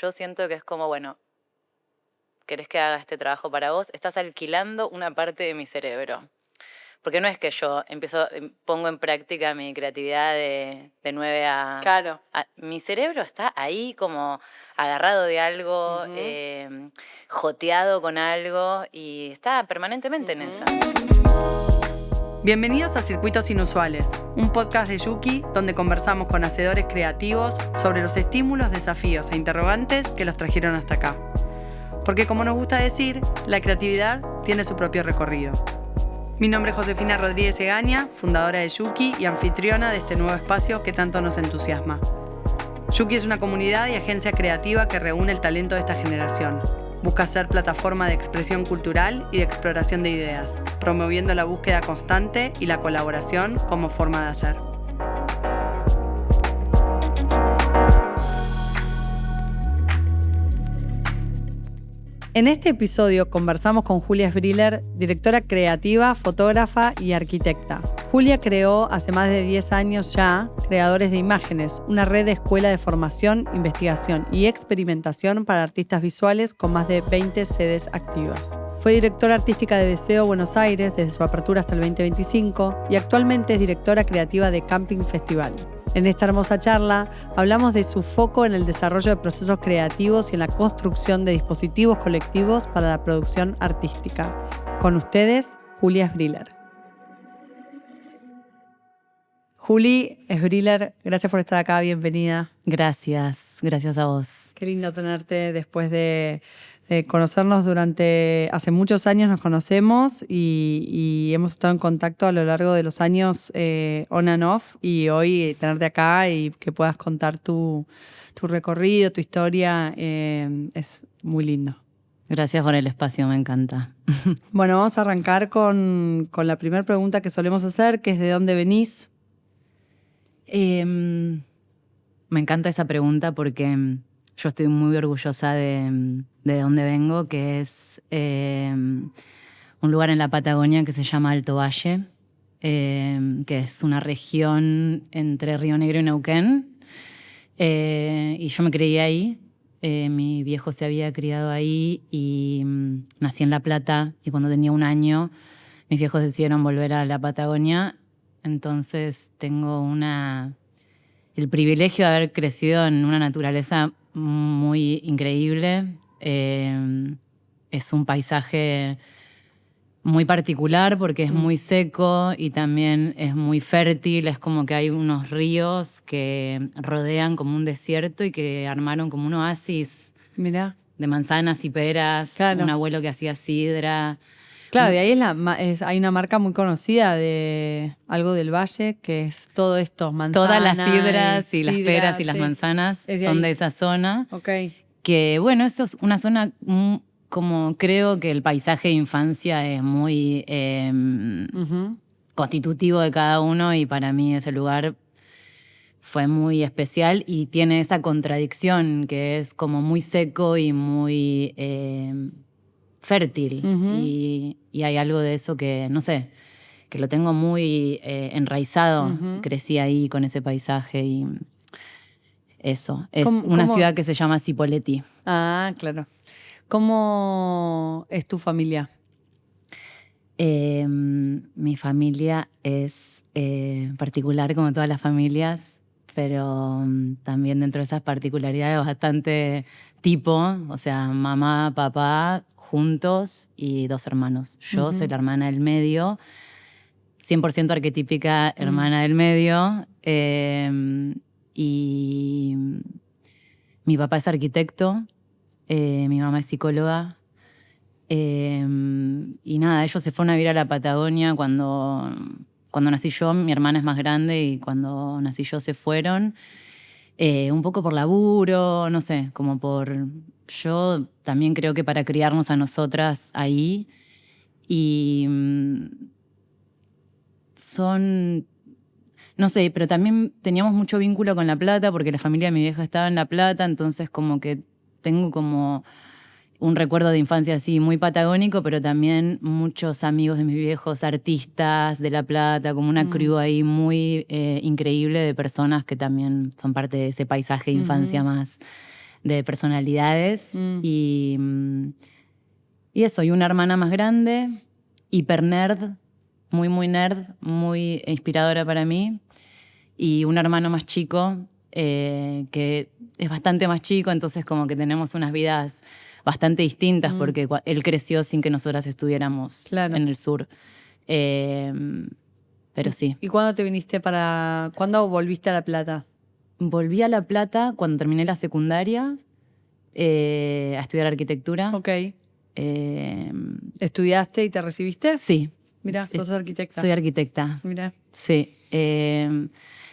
yo siento que es como, bueno, ¿querés que haga este trabajo para vos? Estás alquilando una parte de mi cerebro. Porque no es que yo pongo en práctica mi creatividad de 9 Claro. Mi cerebro está ahí como agarrado de algo, joteado con algo y está permanentemente en esa. Bienvenidos a Circuitos Inusuales, un podcast de Yuki donde conversamos con hacedores creativos sobre los estímulos, desafíos e interrogantes que los trajeron hasta acá. Porque como nos gusta decir, la creatividad tiene su propio recorrido. Mi nombre es Josefina Rodríguez Egaña, fundadora de Yuki y anfitriona de este nuevo espacio que tanto nos entusiasma. Yuki es una comunidad y agencia creativa que reúne el talento de esta generación. Busca ser plataforma de expresión cultural y de exploración de ideas, promoviendo la búsqueda constante y la colaboración como forma de hacer. En este episodio conversamos con Julia Sbriller, directora creativa, fotógrafa y arquitecta. Julia creó hace más de 10 años ya Creadores de Imágenes, una red de escuela de formación, investigación y experimentación para artistas visuales con más de 20 sedes activas. Fue directora artística de Deseo Buenos Aires desde su apertura hasta el 2025 y actualmente es directora creativa de Camping Festival. En esta hermosa charla hablamos de su foco en el desarrollo de procesos creativos y en la construcción de dispositivos colectivos para la producción artística. Con ustedes, Julia Sbriller. Juli Sbriller, gracias por estar acá, bienvenida. Gracias a vos. Qué lindo tenerte después de conocernos hace muchos años nos conocemos y hemos estado en contacto a lo largo de los años on and off, y hoy tenerte acá y que puedas contar tu recorrido, tu historia, es muy lindo. Gracias por el espacio, me encanta. Bueno, vamos a arrancar con la primera pregunta que solemos hacer, que es ¿de dónde venís? Me encanta esa pregunta porque yo estoy muy orgullosa de dónde vengo, que es un lugar en la Patagonia que se llama Alto Valle, que es una región entre Río Negro y Neuquén. Y yo me crié ahí. Mi viejo se había criado ahí y nací en La Plata. Y cuando tenía 1 año, mis viejos decidieron volver a la Patagonia. Entonces tengo el privilegio de haber crecido en una naturaleza muy increíble. Es un paisaje muy particular porque es muy seco y también es muy fértil. Es como que hay unos ríos que rodean como un desierto y que armaron como un oasis. Mirá. De manzanas y peras. Claro. Un abuelo que hacía sidra. Claro, de ahí hay una marca muy conocida de algo del valle, que es todo esto, manzanas. Todas las sidras y las peras y las manzanas son de esa zona. Okay. Que bueno, eso es una zona como creo que el paisaje de infancia es muy constitutivo de cada uno, y para mí ese lugar fue muy especial y tiene esa contradicción que es como muy seco y muy fértil. Y hay algo de eso que, no sé, que lo tengo muy enraizado. Crecí ahí con ese paisaje y eso. Es una ciudad que se llama Cipolletti. Ah, claro. ¿Cómo es tu familia? Mi familia es particular como todas las familias, pero también dentro de esas particularidades bastante tipo, o sea, mamá, papá, juntos y 2 hermanos. Yo soy la hermana del medio, 100% arquetípica hermana del medio, y mi papá es arquitecto, mi mamá es psicóloga, y nada, ellos se fueron a vivir a la Patagonia cuando nací yo. Mi hermana es más grande y cuando nací yo se fueron. Un poco por laburo, no sé, como por... Yo también creo que para criarnos a nosotras ahí. Y no sé, pero también teníamos mucho vínculo con La Plata porque la familia de mi vieja estaba en La Plata, entonces como que tengo como un recuerdo de infancia así muy patagónico, pero también muchos amigos de mis viejos artistas de La Plata, como una crew ahí muy increíble de personas que también son parte de ese paisaje de infancia más de personalidades. Y eso, y una hermana más grande, hiper nerd, muy, muy nerd, muy inspiradora para mí. Y un hermano más chico, que es bastante más chico, entonces como que tenemos unas vidas bastante distintas, porque él creció sin que nosotras estuviéramos en el sur. Pero sí. ¿Y cuándo te viniste cuándo volviste a La Plata? Volví a La Plata cuando terminé la secundaria a estudiar arquitectura. Ok. ¿Estudiaste y te recibiste? Sí. Mira, sos arquitecta. Soy arquitecta. Mira. Sí.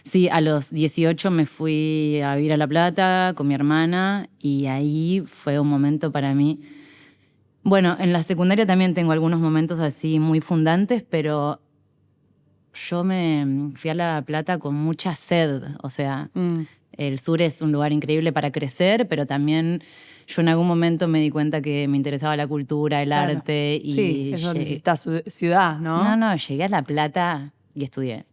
Sí, a los 18 me fui a vivir a La Plata con mi hermana y ahí fue un momento para mí. Bueno, en la secundaria también tengo algunos momentos así muy fundantes, pero yo me fui a La Plata con mucha sed. O sea, el sur es un lugar increíble para crecer, pero también yo en algún momento me di cuenta que me interesaba la cultura, el arte. Y sí, eso necesita ciudad, ¿no? No, llegué a La Plata y estudié.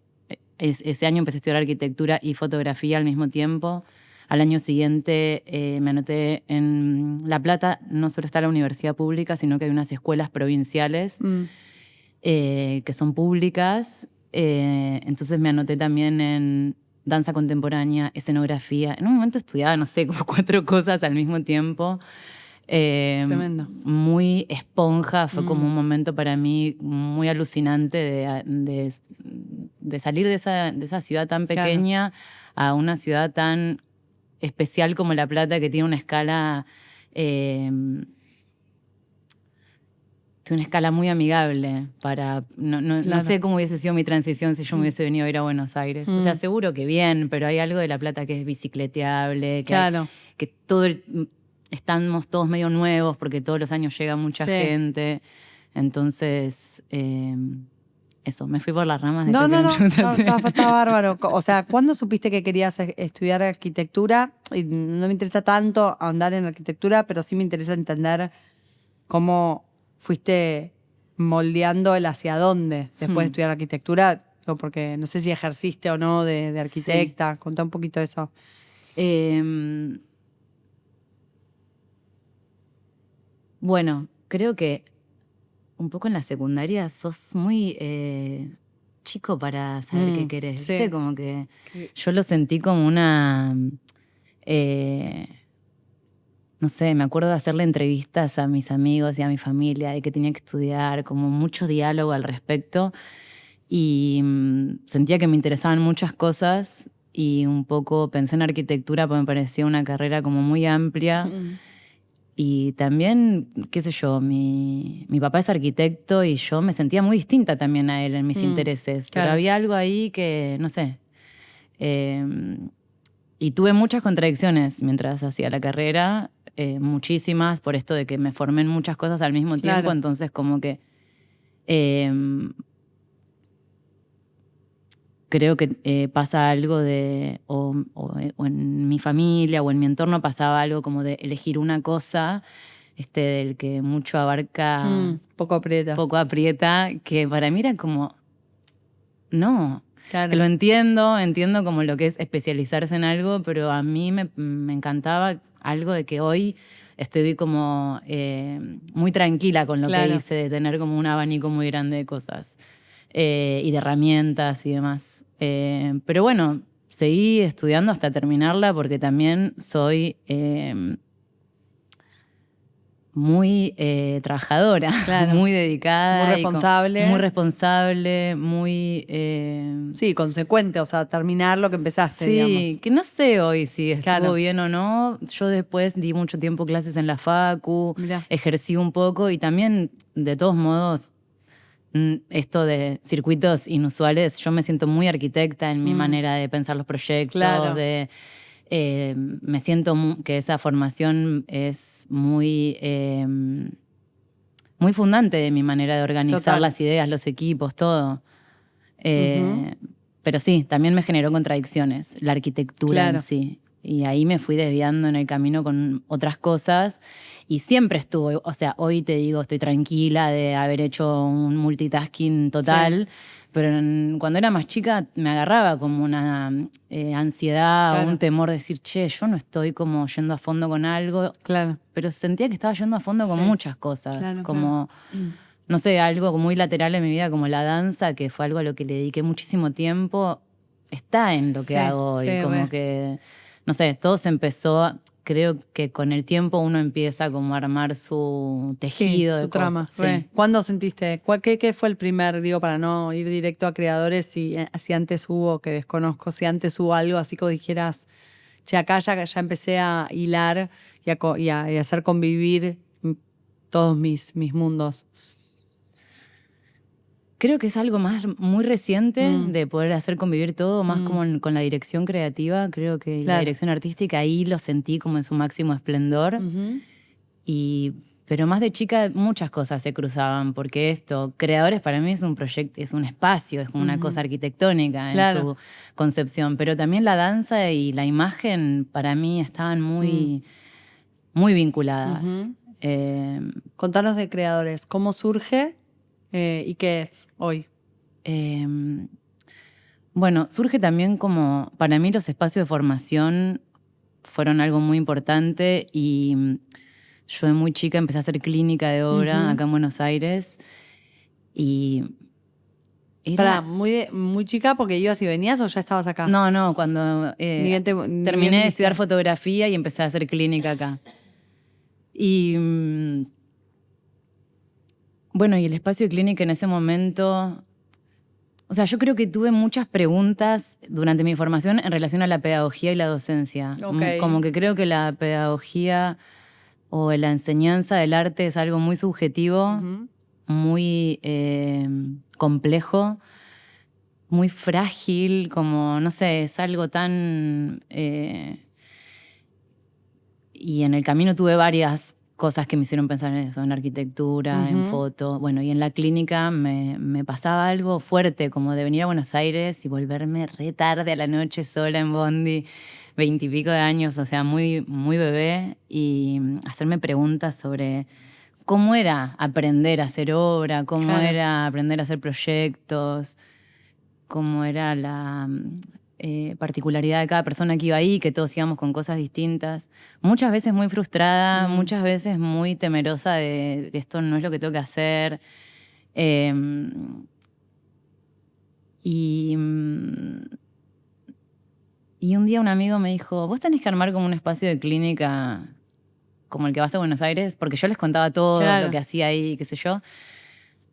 Ese año empecé a estudiar arquitectura y fotografía al mismo tiempo. Al año siguiente me anoté en La Plata. No solo está la universidad pública, sino que hay unas escuelas provinciales que son públicas. Entonces me anoté también en danza contemporánea, escenografía. En un momento estudiaba, no sé, como 4 cosas al mismo tiempo. Tremendo. Muy esponja, fue como un momento para mí muy alucinante de salir de esa ciudad tan pequeña a una ciudad tan especial como La Plata, que tiene una escala muy amigable no sé cómo hubiese sido mi transición si yo me hubiese venido a ir a Buenos Aires. O sea, seguro que bien, pero hay algo de La Plata que es bicicleteable, que estamos todos medio nuevos porque todos los años llega mucha gente. Entonces, eso, me fui por las ramas. No, está bárbaro. O sea, ¿cuándo supiste que querías estudiar arquitectura? Y no me interesa tanto ahondar en arquitectura, pero sí me interesa entender cómo fuiste moldeando el hacia dónde después de estudiar arquitectura, porque no sé si ejerciste o no de arquitecta. Sí. Contá un poquito de eso. Bueno, creo que un poco en la secundaria sos muy chico para saber qué querés. Sí. ¿Viste? Como que yo lo sentí como una... no sé, me acuerdo de hacerle entrevistas a mis amigos y a mi familia de que tenía que estudiar, como mucho diálogo al respecto. Y sentía que me interesaban muchas cosas y un poco pensé en arquitectura porque me parecía una carrera como muy amplia. Y también, qué sé yo, mi papá es arquitecto y yo me sentía muy distinta también a él en mis intereses. Pero había algo ahí que, no sé. Y tuve muchas contradicciones mientras hacía la carrera, muchísimas, por esto de que me formé en muchas cosas al mismo tiempo. Entonces como que creo que pasa algo de, o en mi familia o en mi entorno pasaba algo como de elegir una cosa, del que mucho abarca, poco aprieta, que para mí era como, no, que lo entiendo como lo que es especializarse en algo, pero a mí me encantaba algo de que hoy estoy como muy tranquila con lo que hice, de tener como un abanico muy grande de cosas. Y de herramientas y demás. Pero bueno, seguí estudiando hasta terminarla porque también soy muy trabajadora, muy dedicada. Muy responsable. Muy... sí, consecuente, o sea, terminar lo que empezaste, digamos. Sí, que no sé hoy si estuvo bien o no. Yo después di mucho tiempo clases en la facu, ejercí un poco y también, de todos modos, esto de circuitos inusuales, yo me siento muy arquitecta en mi manera de pensar los proyectos, me siento que esa formación es muy, muy fundante de mi manera de organizar las ideas, los equipos, todo. Pero sí, también me generó contradicciones la arquitectura en sí. Y ahí me fui desviando en el camino con otras cosas. Y siempre estuve, o sea, hoy te digo, estoy tranquila de haber hecho un multitasking total. Sí. Pero cuando era más chica me agarraba como una ansiedad, claro, o un temor de decir, che, yo no estoy como yendo a fondo con algo. Claro. Pero sentía que estaba yendo a fondo con muchas cosas. Claro, como, claro, no sé, algo muy lateral en mi vida como la danza, que fue algo a lo que le dediqué muchísimo tiempo. Está en lo que hago hoy, como que, no sé, todo se empezó, creo que con el tiempo uno empieza como a armar su tejido, su de trama. Cosas. Sí. ¿Cuándo sentiste? ¿Qué fue el primer, digo, para no ir directo a creadores, si antes hubo, que desconozco, si antes hubo algo así que dijeras, che, acá ya empecé a hilar y a hacer convivir todos mis mundos? Creo que es algo muy reciente de poder hacer convivir todo, más como con la dirección creativa. Creo que la dirección artística ahí lo sentí como en su máximo esplendor. Pero más de chica muchas cosas se cruzaban, porque creadores para mí es un proyecto, es un espacio, es como una cosa arquitectónica en su concepción. Pero también la danza y la imagen para mí estaban muy, muy vinculadas. Contanos de creadores, ¿cómo surge? ¿Y qué es hoy? Bueno, surge también como, para mí los espacios de formación fueron algo muy importante y yo de muy chica empecé a hacer clínica de obra acá en Buenos Aires y era... muy chica porque ibas y venías o ya estabas acá? No, cuando terminé de estudiar fotografía y empecé a hacer clínica acá. Y bueno, y el espacio de clínica en ese momento... O sea, yo creo que tuve muchas preguntas durante mi formación en relación a la pedagogía y la docencia. Okay. Como que creo que la pedagogía o la enseñanza del arte es algo muy subjetivo, muy complejo, muy frágil, como, no sé, es algo tan... Y en el camino tuve varias cosas que me hicieron pensar en eso, en arquitectura, en foto. Bueno, y en la clínica me pasaba algo fuerte, como de venir a Buenos Aires y volverme re tarde a la noche sola en bondi, 20 y pico de años, o sea, muy, muy bebé, y hacerme preguntas sobre cómo era aprender a hacer obra, cómo era aprender a hacer proyectos, cómo era la... particularidad de cada persona que iba ahí, que todos íbamos con cosas distintas. Muchas veces muy frustrada, muchas veces muy temerosa de que esto no es lo que tengo que hacer. Y un día un amigo me dijo, vos tenés que armar como un espacio de clínica como el que vas a Buenos Aires, porque yo les contaba todo lo que hacía ahí, qué sé yo.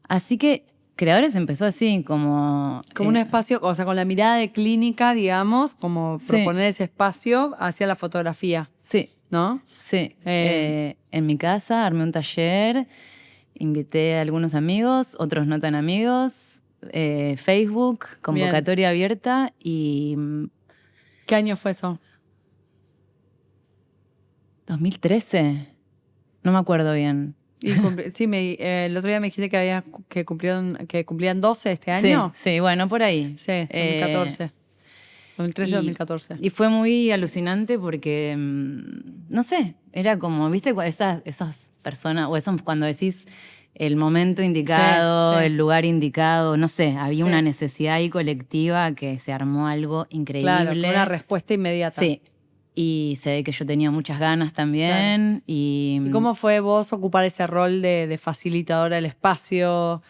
Así que Creadores empezó así, como un espacio, o sea, con la mirada de clínica, digamos, como proponer ese espacio hacia la fotografía. Sí. ¿No? Sí. En mi casa armé un taller, invité a algunos amigos, otros no tan amigos, Facebook, convocatoria abierta y... ¿Qué año fue eso? 2013. No me acuerdo bien. Y sí, el otro día me dijiste que cumplían 12 este año. Sí, bueno, por ahí. Sí, 2014. 2013, 2014. Y fue muy alucinante porque, no sé, era como, ¿viste? Esas personas, o eso cuando decís el momento indicado, el lugar indicado, no sé, había una necesidad ahí colectiva que se armó algo increíble. Claro, una respuesta inmediata. Sí. Y se ve que yo tenía muchas ganas también. Claro. ¿Y cómo fue vos ocupar ese rol de facilitadora del espacio?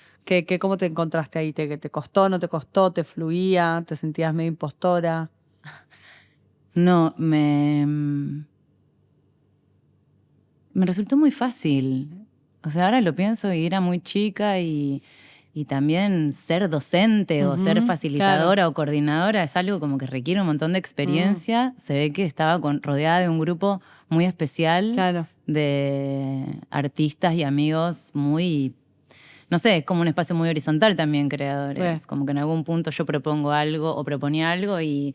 ¿Cómo te encontraste ahí? ¿Te costó, no te costó? ¿Te fluía? ¿Te sentías medio impostora? No, me resultó muy fácil. O sea, ahora lo pienso y era muy chica y también ser docente o ser facilitadora o coordinadora es algo como que requiere un montón de experiencia. Se ve que estaba rodeada de un grupo muy especial de artistas y amigos muy... No sé, es como un espacio muy horizontal también, Creadores. Como que en algún punto yo propongo algo o proponía algo y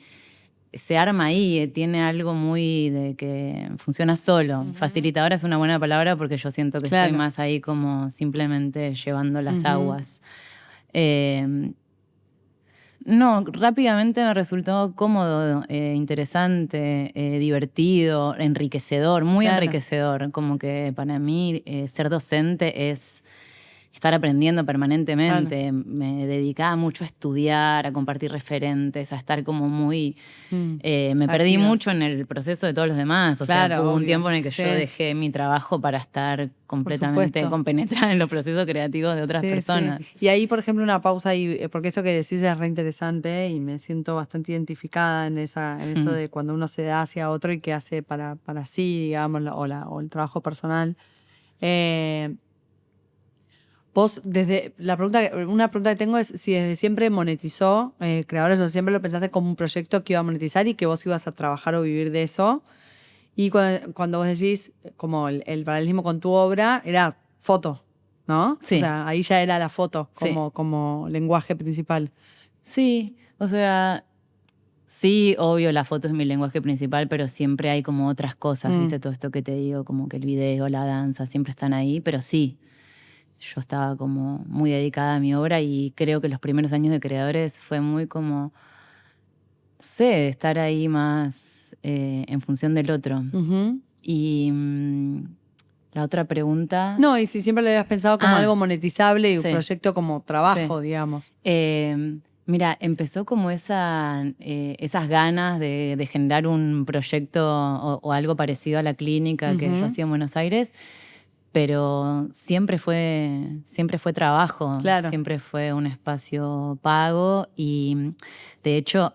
se arma ahí, tiene algo muy de que funciona solo. Facilitadora es una buena palabra porque yo siento que estoy más ahí como simplemente llevando las aguas. No, rápidamente me resultó cómodo, interesante, divertido, enriquecedor, muy Claro. enriquecedor. Como que para mí ser docente es estar aprendiendo permanentemente. Me dedicaba mucho a estudiar, a compartir referentes, a estar como muy... me perdí Activa. mucho en el proceso de todos los demás. O Claro, sea, hubo un obvio. tiempo en el que Sí. yo dejé mi trabajo para estar completamente supuesto. compenetrada en los procesos creativos de otras Sí, personas. sí. Y ahí, por ejemplo, una pausa ahí, porque esto que decís es re interesante y me siento bastante identificada en eso de cuando uno se da hacia otro y qué hace para sí, digamos, o el trabajo personal. Vos, una pregunta que tengo es si desde siempre monetizó Creadores, o siempre lo pensaste como un proyecto que iba a monetizar y que vos ibas a trabajar o vivir de eso. Y cuando vos decís, como el paralelismo con tu obra, era foto, ¿no? Sí. O sea, ahí ya era la foto Sí. como lenguaje principal. Sí, o sea, sí, obvio, la foto es mi lenguaje principal, pero siempre hay como otras cosas, ¿viste? Todo esto que te digo, como que el video, la danza, siempre están ahí, pero sí, yo estaba como muy dedicada a mi obra y creo que los primeros años de Creadores fue muy como, no sé, estar ahí más en función del otro. Ujú. Y la otra pregunta... No, y si siempre lo habías pensado como algo monetizable y un sí. proyecto como trabajo, Sí. digamos. Mira, empezó como esas ganas de generar un proyecto o algo parecido a la clínica que yo hacía en Buenos Aires, pero siempre fue trabajo, Claro. siempre fue un espacio pago y de hecho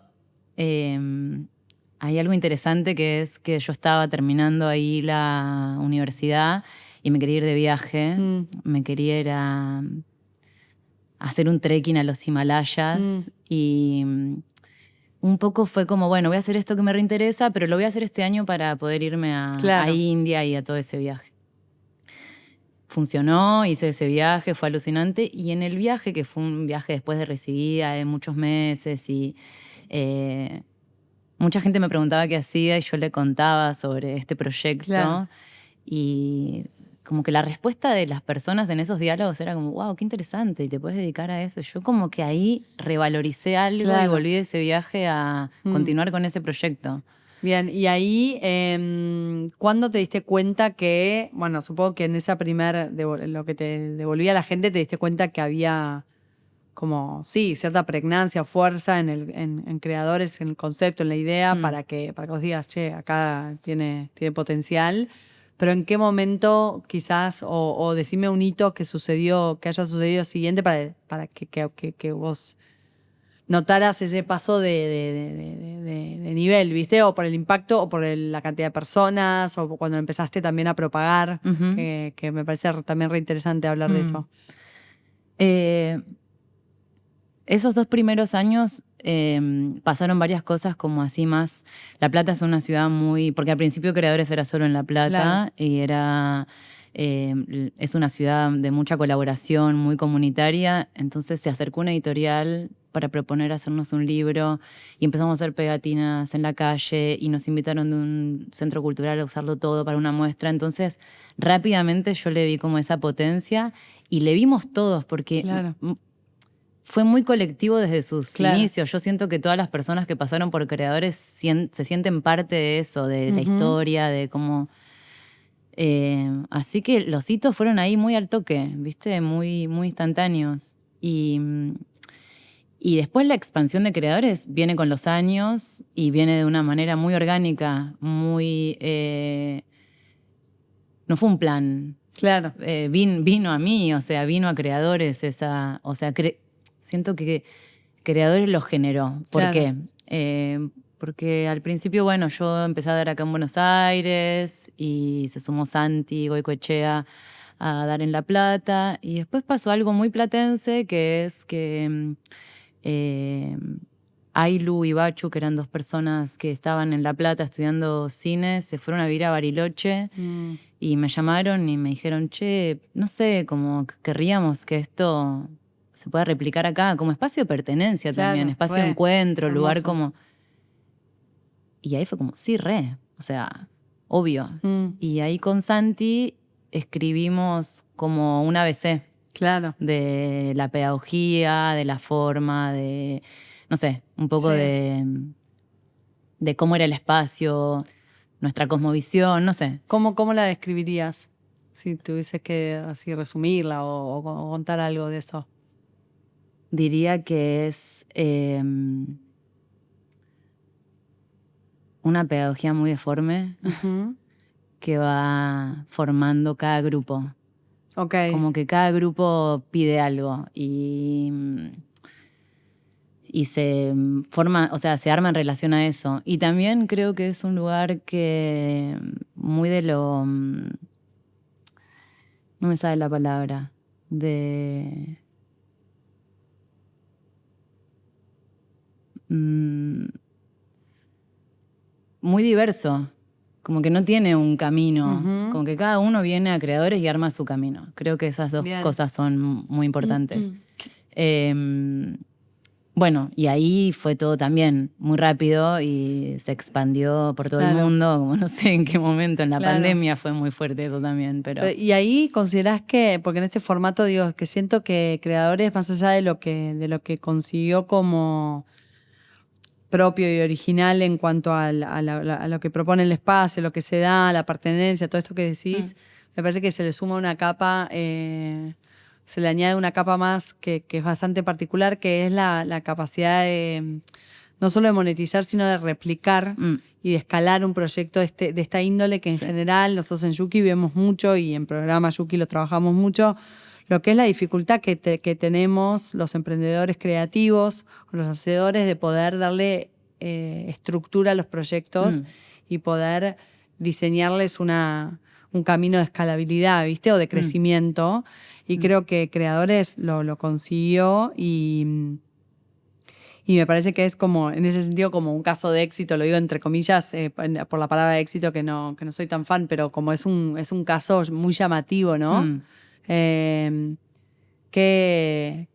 hay algo interesante que es que yo estaba terminando ahí la universidad y me quería ir de viaje, me quería ir a hacer un trekking a los Himalayas y un poco fue como, bueno, voy a hacer esto que me reinteresa, pero lo voy a hacer este año para poder irme a India y a todo ese viaje. Funcionó, hice ese viaje, fue alucinante y en el viaje, que fue un viaje después de recibida de muchos meses y mucha gente me preguntaba qué hacía y yo le contaba sobre este proyecto y como que la respuesta de las personas en esos diálogos era como, wow, qué interesante, y te puedes dedicar a eso. Yo como que ahí revaloricé algo y volví de ese viaje a continuar con ese proyecto. Bien, y ahí, ¿cuándo te diste cuenta que, bueno, supongo que en esa lo que te devolvía la gente, te diste cuenta que había como, sí, cierta pregnancia o fuerza en Creadores, en el concepto, en la idea, para que vos digas, che, acá tiene potencial? Pero ¿en qué momento quizás, o decime un hito que haya sucedido siguiente para que vos notaras ese paso de nivel, ¿viste? O por el impacto, o por la cantidad de personas, o cuando empezaste también a propagar, que me parece también re interesante hablar de eso. Esos 2 primeros años pasaron varias cosas como así más... La Plata es una ciudad muy... Porque al principio Creadores era solo en La Plata y es una ciudad de mucha colaboración, muy comunitaria. Entonces se acercó una editorial para proponer hacernos un libro y empezamos a hacer pegatinas en la calle y nos invitaron de un centro cultural a usarlo todo para una muestra. Entonces rápidamente yo le vi como esa potencia y le vimos todos porque... Fue muy colectivo desde sus inicios. Yo siento que todas las personas que pasaron por Creadores se sienten parte de eso, de la historia, de cómo... así que los hitos fueron ahí muy al toque, ¿viste? Muy, muy instantáneos. Y después la expansión de Creadores viene con los años y viene de una manera muy orgánica, muy... no fue un plan. Claro. Vino a mí, o sea, vino a Creadores siento que Creadores lo generó. ¿Por qué? Porque al principio, bueno, yo empecé a dar acá en Buenos Aires y se sumó Santi Goicoechea a dar en La Plata. Y después pasó algo muy platense, que es que Ailu y Bachu, que eran 2 personas que estaban en La Plata estudiando cine, se fueron a vivir a Bariloche y me llamaron y me dijeron, che, no sé, como querríamos que esto se pueda replicar acá, como espacio de pertenencia también, espacio de encuentro, hermoso. Lugar como... Y ahí fue como, sí, o sea, obvio. Y ahí con Santi escribimos como un ABC. Claro. De la pedagogía, de la forma, de... no sé, un poco Sí. de cómo era el espacio, nuestra cosmovisión, no sé. ¿Cómo la describirías? Si tuvieses que así resumirla o contar algo de eso. Diría que es una pedagogía muy deforme Ujú. que va formando cada grupo. Ok. Como que cada grupo pide algo y se forma, o sea, se arma en relación a eso. Y también creo que es un lugar que muy de lo... No me sale la palabra. De... mm, muy diverso. Como que no tiene un camino. Ujú. Como que cada uno viene a creadores y arma su camino. Creo que esas dos Bien. cosas son muy importantes. Bueno, y ahí fue todo también muy rápido y se expandió por todo el Claro. mundo, como no sé en qué momento, en la Claro. pandemia fue muy fuerte eso también, pero... Y ahí considerás que, porque en este formato digo, que siento que creadores, más allá de lo que consiguió como propio y original en cuanto a lo que propone el espacio, lo que se da, la pertenencia, todo esto que decís, me parece que se le suma una capa, se le añade una capa más que es bastante particular, que es la capacidad de no solo de monetizar, sino de replicar y de escalar un proyecto de esta índole que en general nosotros en Yuki vemos mucho y en programa Yuki lo trabajamos mucho, lo que es la dificultad que tenemos los emprendedores creativos o los hacedores de poder darle estructura a los proyectos y poder diseñarles un camino de escalabilidad, ¿viste? O de crecimiento. Y creo que Creadores lo consiguió y me parece que es como, en ese sentido, como un caso de éxito, lo digo entre comillas, por la palabra éxito, que no soy tan fan, pero como es un caso muy llamativo, ¿no? ¿Qué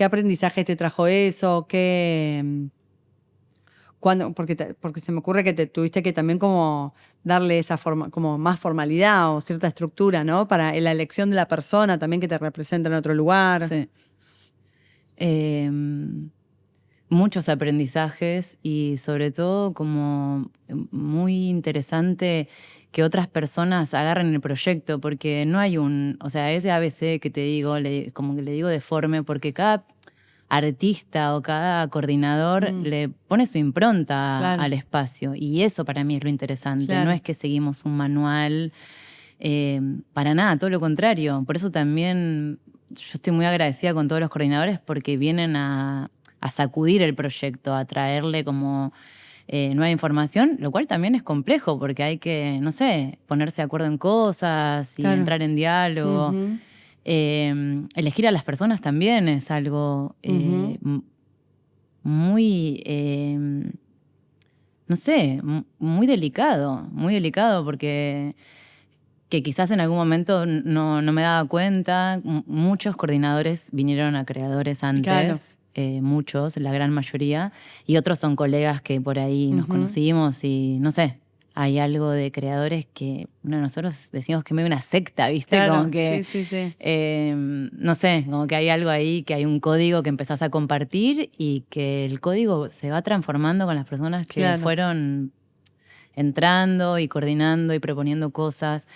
aprendizaje te trajo eso? Porque se me ocurre que te tuviste que también como darle esa forma, como más formalidad o cierta estructura, ¿no? Para la elección de la persona también que te representa en otro lugar. Sí. Muchos aprendizajes y sobre todo como muy interesante que otras personas agarren el proyecto, porque no hay o sea, ese ABC que te digo, como que le digo deforme, porque cada artista o cada coordinador le pone su impronta Claro. al espacio y eso para mí es lo interesante, Claro. no es que seguimos un manual, para nada, todo lo contrario. Por eso también yo estoy muy agradecida con todos los coordinadores porque vienen a sacudir el proyecto, a traerle como nueva información, lo cual también es complejo porque hay que, no sé, ponerse de acuerdo en cosas y Claro. entrar en diálogo. Ujú. Elegir a las personas también es algo muy, no sé, muy delicado porque que quizás en algún momento no me daba cuenta. Muchos coordinadores vinieron a Creadores antes, muchos, la gran mayoría, y otros son colegas que por ahí nos conocimos y no sé, hay algo de Creadores que nosotros decimos que medio una secta, ¿viste? Claro, Como que, sí. no sé, como que hay algo ahí, que hay un código que empezás a compartir y que el código se va transformando con las personas que Claro. fueron entrando y coordinando y proponiendo cosas.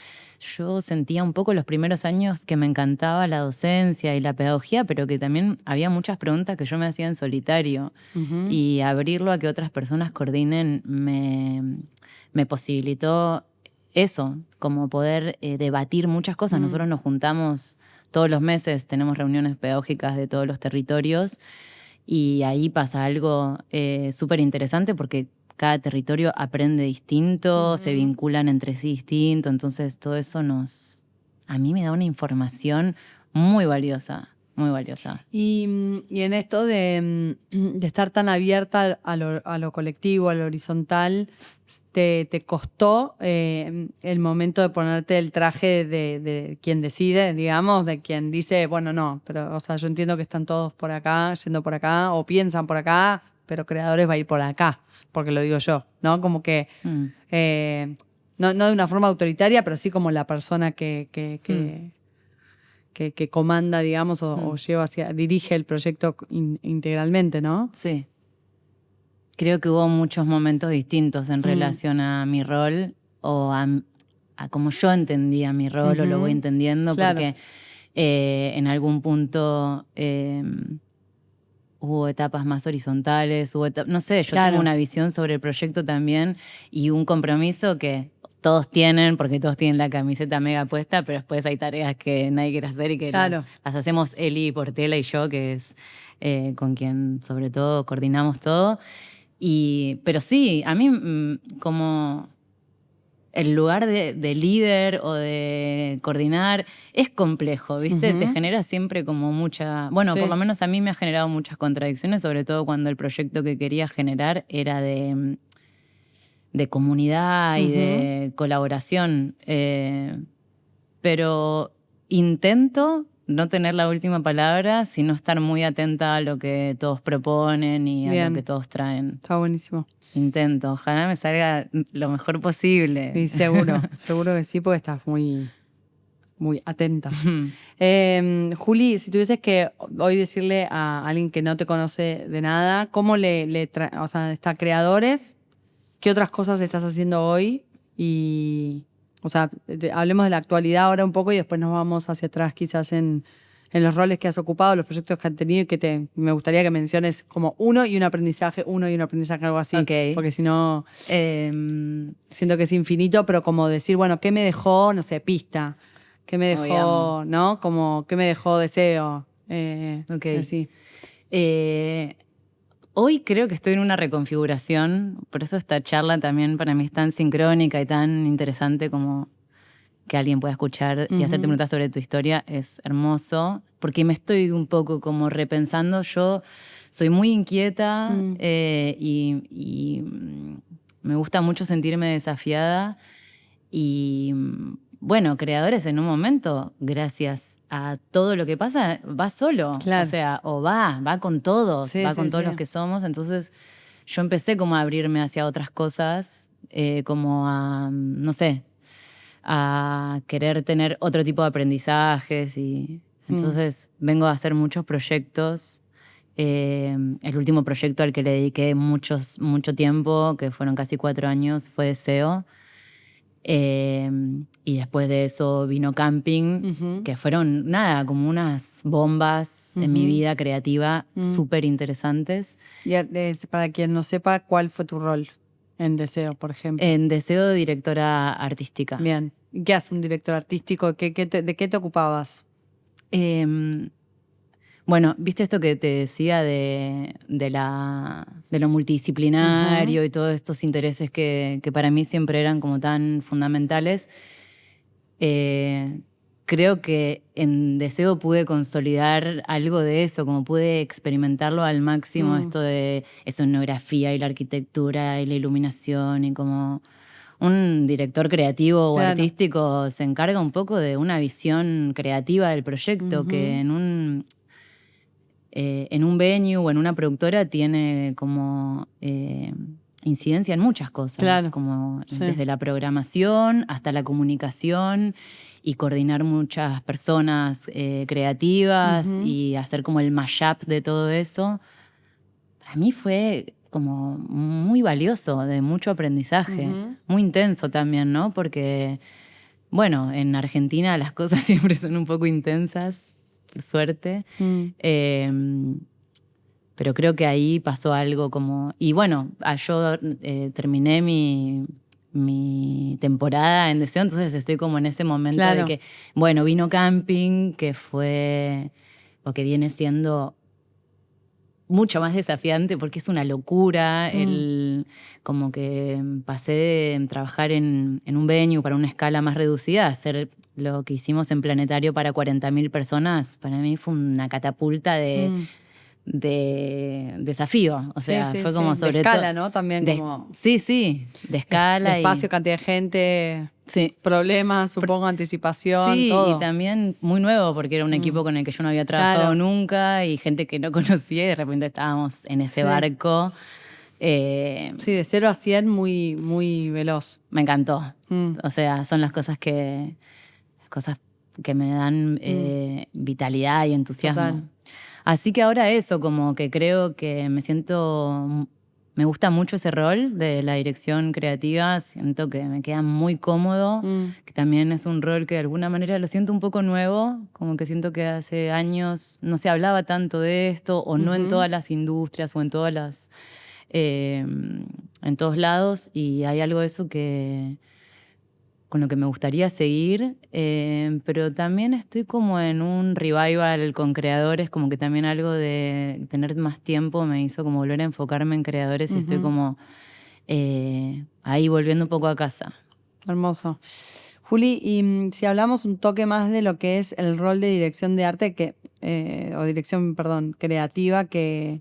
Yo sentía un poco los primeros años que me encantaba la docencia y la pedagogía, pero que también había muchas preguntas que yo me hacía en solitario. Y abrirlo a que otras personas coordinen me posibilitó eso, como poder debatir muchas cosas. Nosotros nos juntamos todos los meses, tenemos reuniones pedagógicas de todos los territorios y ahí pasa algo súper interesante porque cada territorio aprende distinto, se vinculan entre sí distinto, entonces todo eso a mí me da una información muy valiosa, muy valiosa. Y en esto de estar tan abierta a lo colectivo, a lo horizontal, ¿te costó el momento de ponerte el traje de quien decide, digamos, de quien dice, bueno, no, pero o sea, yo entiendo que están todos por acá, yendo por acá, o piensan por acá, pero Creadores va a ir por acá, porque lo digo yo, ¿no? Como que no de una forma autoritaria, pero sí como la persona que que comanda, digamos, o dirige el proyecto integralmente, ¿no? Sí. Creo que hubo muchos momentos distintos en relación a mi rol o a cómo yo entendía mi rol o lo voy entendiendo, porque en algún punto hubo etapas más horizontales, no sé, yo tengo una visión sobre el proyecto también y un compromiso que todos tienen, porque todos tienen la camiseta mega puesta, pero después hay tareas que nadie quiere hacer y que las hacemos Eli Portela y yo, que es con quien sobre todo coordinamos todo. Pero sí, a mí como el lugar de líder o de coordinar es complejo, ¿viste? Te genera siempre como mucha... Bueno, por lo menos a mí me ha generado muchas contradicciones, sobre todo cuando el proyecto que quería generar era de comunidad y de colaboración. Pero intento no tener la última palabra, sino estar muy atenta a lo que todos proponen y a lo que todos traen. Está buenísimo. Intento, ojalá me salga lo mejor posible. Sí, seguro que sí, porque estás muy, muy atenta. Juli, si tuvieses que hoy decirle a alguien que no te conoce de nada, ¿cómo o sea, está creadores? ¿Qué otras cosas estás haciendo hoy? Y, o sea, hablemos de la actualidad ahora un poco y después nos vamos hacia atrás quizás en los roles que has ocupado, los proyectos que has tenido y que me gustaría que menciones como uno y un aprendizaje, algo así. Okay. Porque si no, siento que es infinito, pero como decir, bueno, ¿qué me dejó, no sé, pista? ¿Qué me dejó, no? Como, ¿qué me dejó deseo? Así. Hoy creo que estoy en una reconfiguración, por eso esta charla también para mí es tan sincrónica y tan interesante como que alguien pueda escuchar y hacerte preguntas sobre tu historia, es hermoso, porque me estoy un poco como repensando. Yo soy muy inquieta y me gusta mucho sentirme desafiada y bueno, creadores en un momento, gracias a todo lo que pasa, va solo. Claro. O sea, o va con todos, va con todos los que somos. Entonces yo empecé como a abrirme hacia otras cosas, como a, no sé, a querer tener otro tipo de aprendizajes. Y entonces vengo a hacer muchos proyectos. El último proyecto al que le dediqué mucho tiempo, que fueron casi 4 años, fue Deseo. Y después de eso vino Camping, que fueron, nada, como unas bombas en mi vida creativa súper interesantes. Y para quien no sepa, ¿cuál fue tu rol en Deseo, por ejemplo? En Deseo, directora artística. Bien. ¿Y qué hace un director artístico? ¿De qué te ocupabas? Bueno, ¿viste esto que te decía de lo multidisciplinario y todos estos intereses que para mí siempre eran como tan fundamentales? Creo que en Deseo pude consolidar algo de eso, como pude experimentarlo al máximo, esto de escenografía y la arquitectura y la iluminación, y como un director creativo o artístico se encarga un poco de una visión creativa del proyecto, que en un venue o en una productora tiene como incidencia en muchas cosas, como desde la programación hasta la comunicación y coordinar muchas personas creativas y hacer como el mashup de todo eso. Para mí fue como muy valioso, de mucho aprendizaje, muy intenso también, ¿no? Porque, bueno, en Argentina las cosas siempre son un poco intensas, por suerte. Pero creo que ahí pasó algo como... Y bueno, yo terminé mi temporada en Deseo, entonces estoy como en ese momento de que, bueno, vino Camping, que fue, o que viene siendo mucho más desafiante porque es una locura. Como que pasé de trabajar en un venue para una escala más reducida a hacer lo que hicimos en Planetario para 40.000 personas. Para mí fue una catapulta de desafío. O sea, fue como sobre de escala, ¿no? También como... Sí, de escala. De espacio, cantidad de gente, problemas, supongo, anticipación, todo. Sí, y también muy nuevo, porque era un equipo con el que yo no había trabajado nunca y gente que no conocía y de repente estábamos en ese barco. Sí, de 0 a 100 muy, muy veloz. Me encantó. O sea, son las cosas que me dan vitalidad y entusiasmo. Total. Así que ahora eso, como que creo que me gusta mucho ese rol de la dirección creativa, siento que me queda muy cómodo, que también es un rol que de alguna manera lo siento un poco nuevo, como que siento que hace años no se hablaba tanto de esto, o no en todas las industrias o en en todos lados, y hay algo de eso con lo que me gustaría seguir, pero también estoy como en un revival con creadores, como que también algo de tener más tiempo me hizo como volver a enfocarme en creadores y estoy como ahí volviendo un poco a casa. Hermoso. Juli, y si hablamos un toque más de lo que es el rol de dirección de arte, o dirección, perdón, creativa, que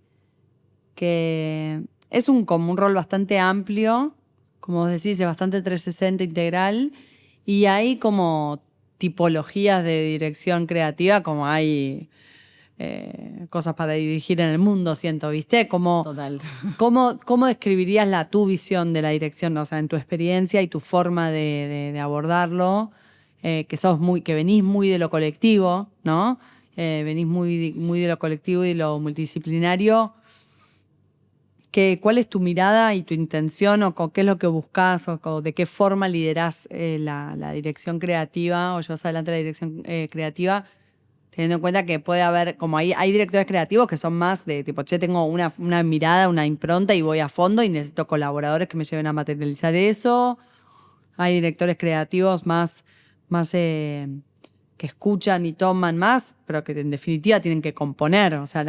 es como un rol bastante amplio, como vos decís, es bastante 360 integral, y hay como tipologías de dirección creativa, como hay cosas para dirigir en el mundo, siento, ¿viste? Total. ¿Cómo describirías tu visión de la dirección? O sea, en tu experiencia y tu forma de abordarlo, que venís muy de lo colectivo, ¿no? Venís muy de lo colectivo y lo multidisciplinario. ¿Cuál es tu mirada y tu intención o qué es lo que buscás o de qué forma liderás la dirección creativa o llevas adelante la dirección creativa, teniendo en cuenta que puede haber, como hay directores creativos que son más de tipo, tengo una mirada, una impronta y voy a fondo y necesito colaboradores que me lleven a materializar eso. Hay directores creativos más que escuchan y toman más, pero que en definitiva tienen que componer, o sea,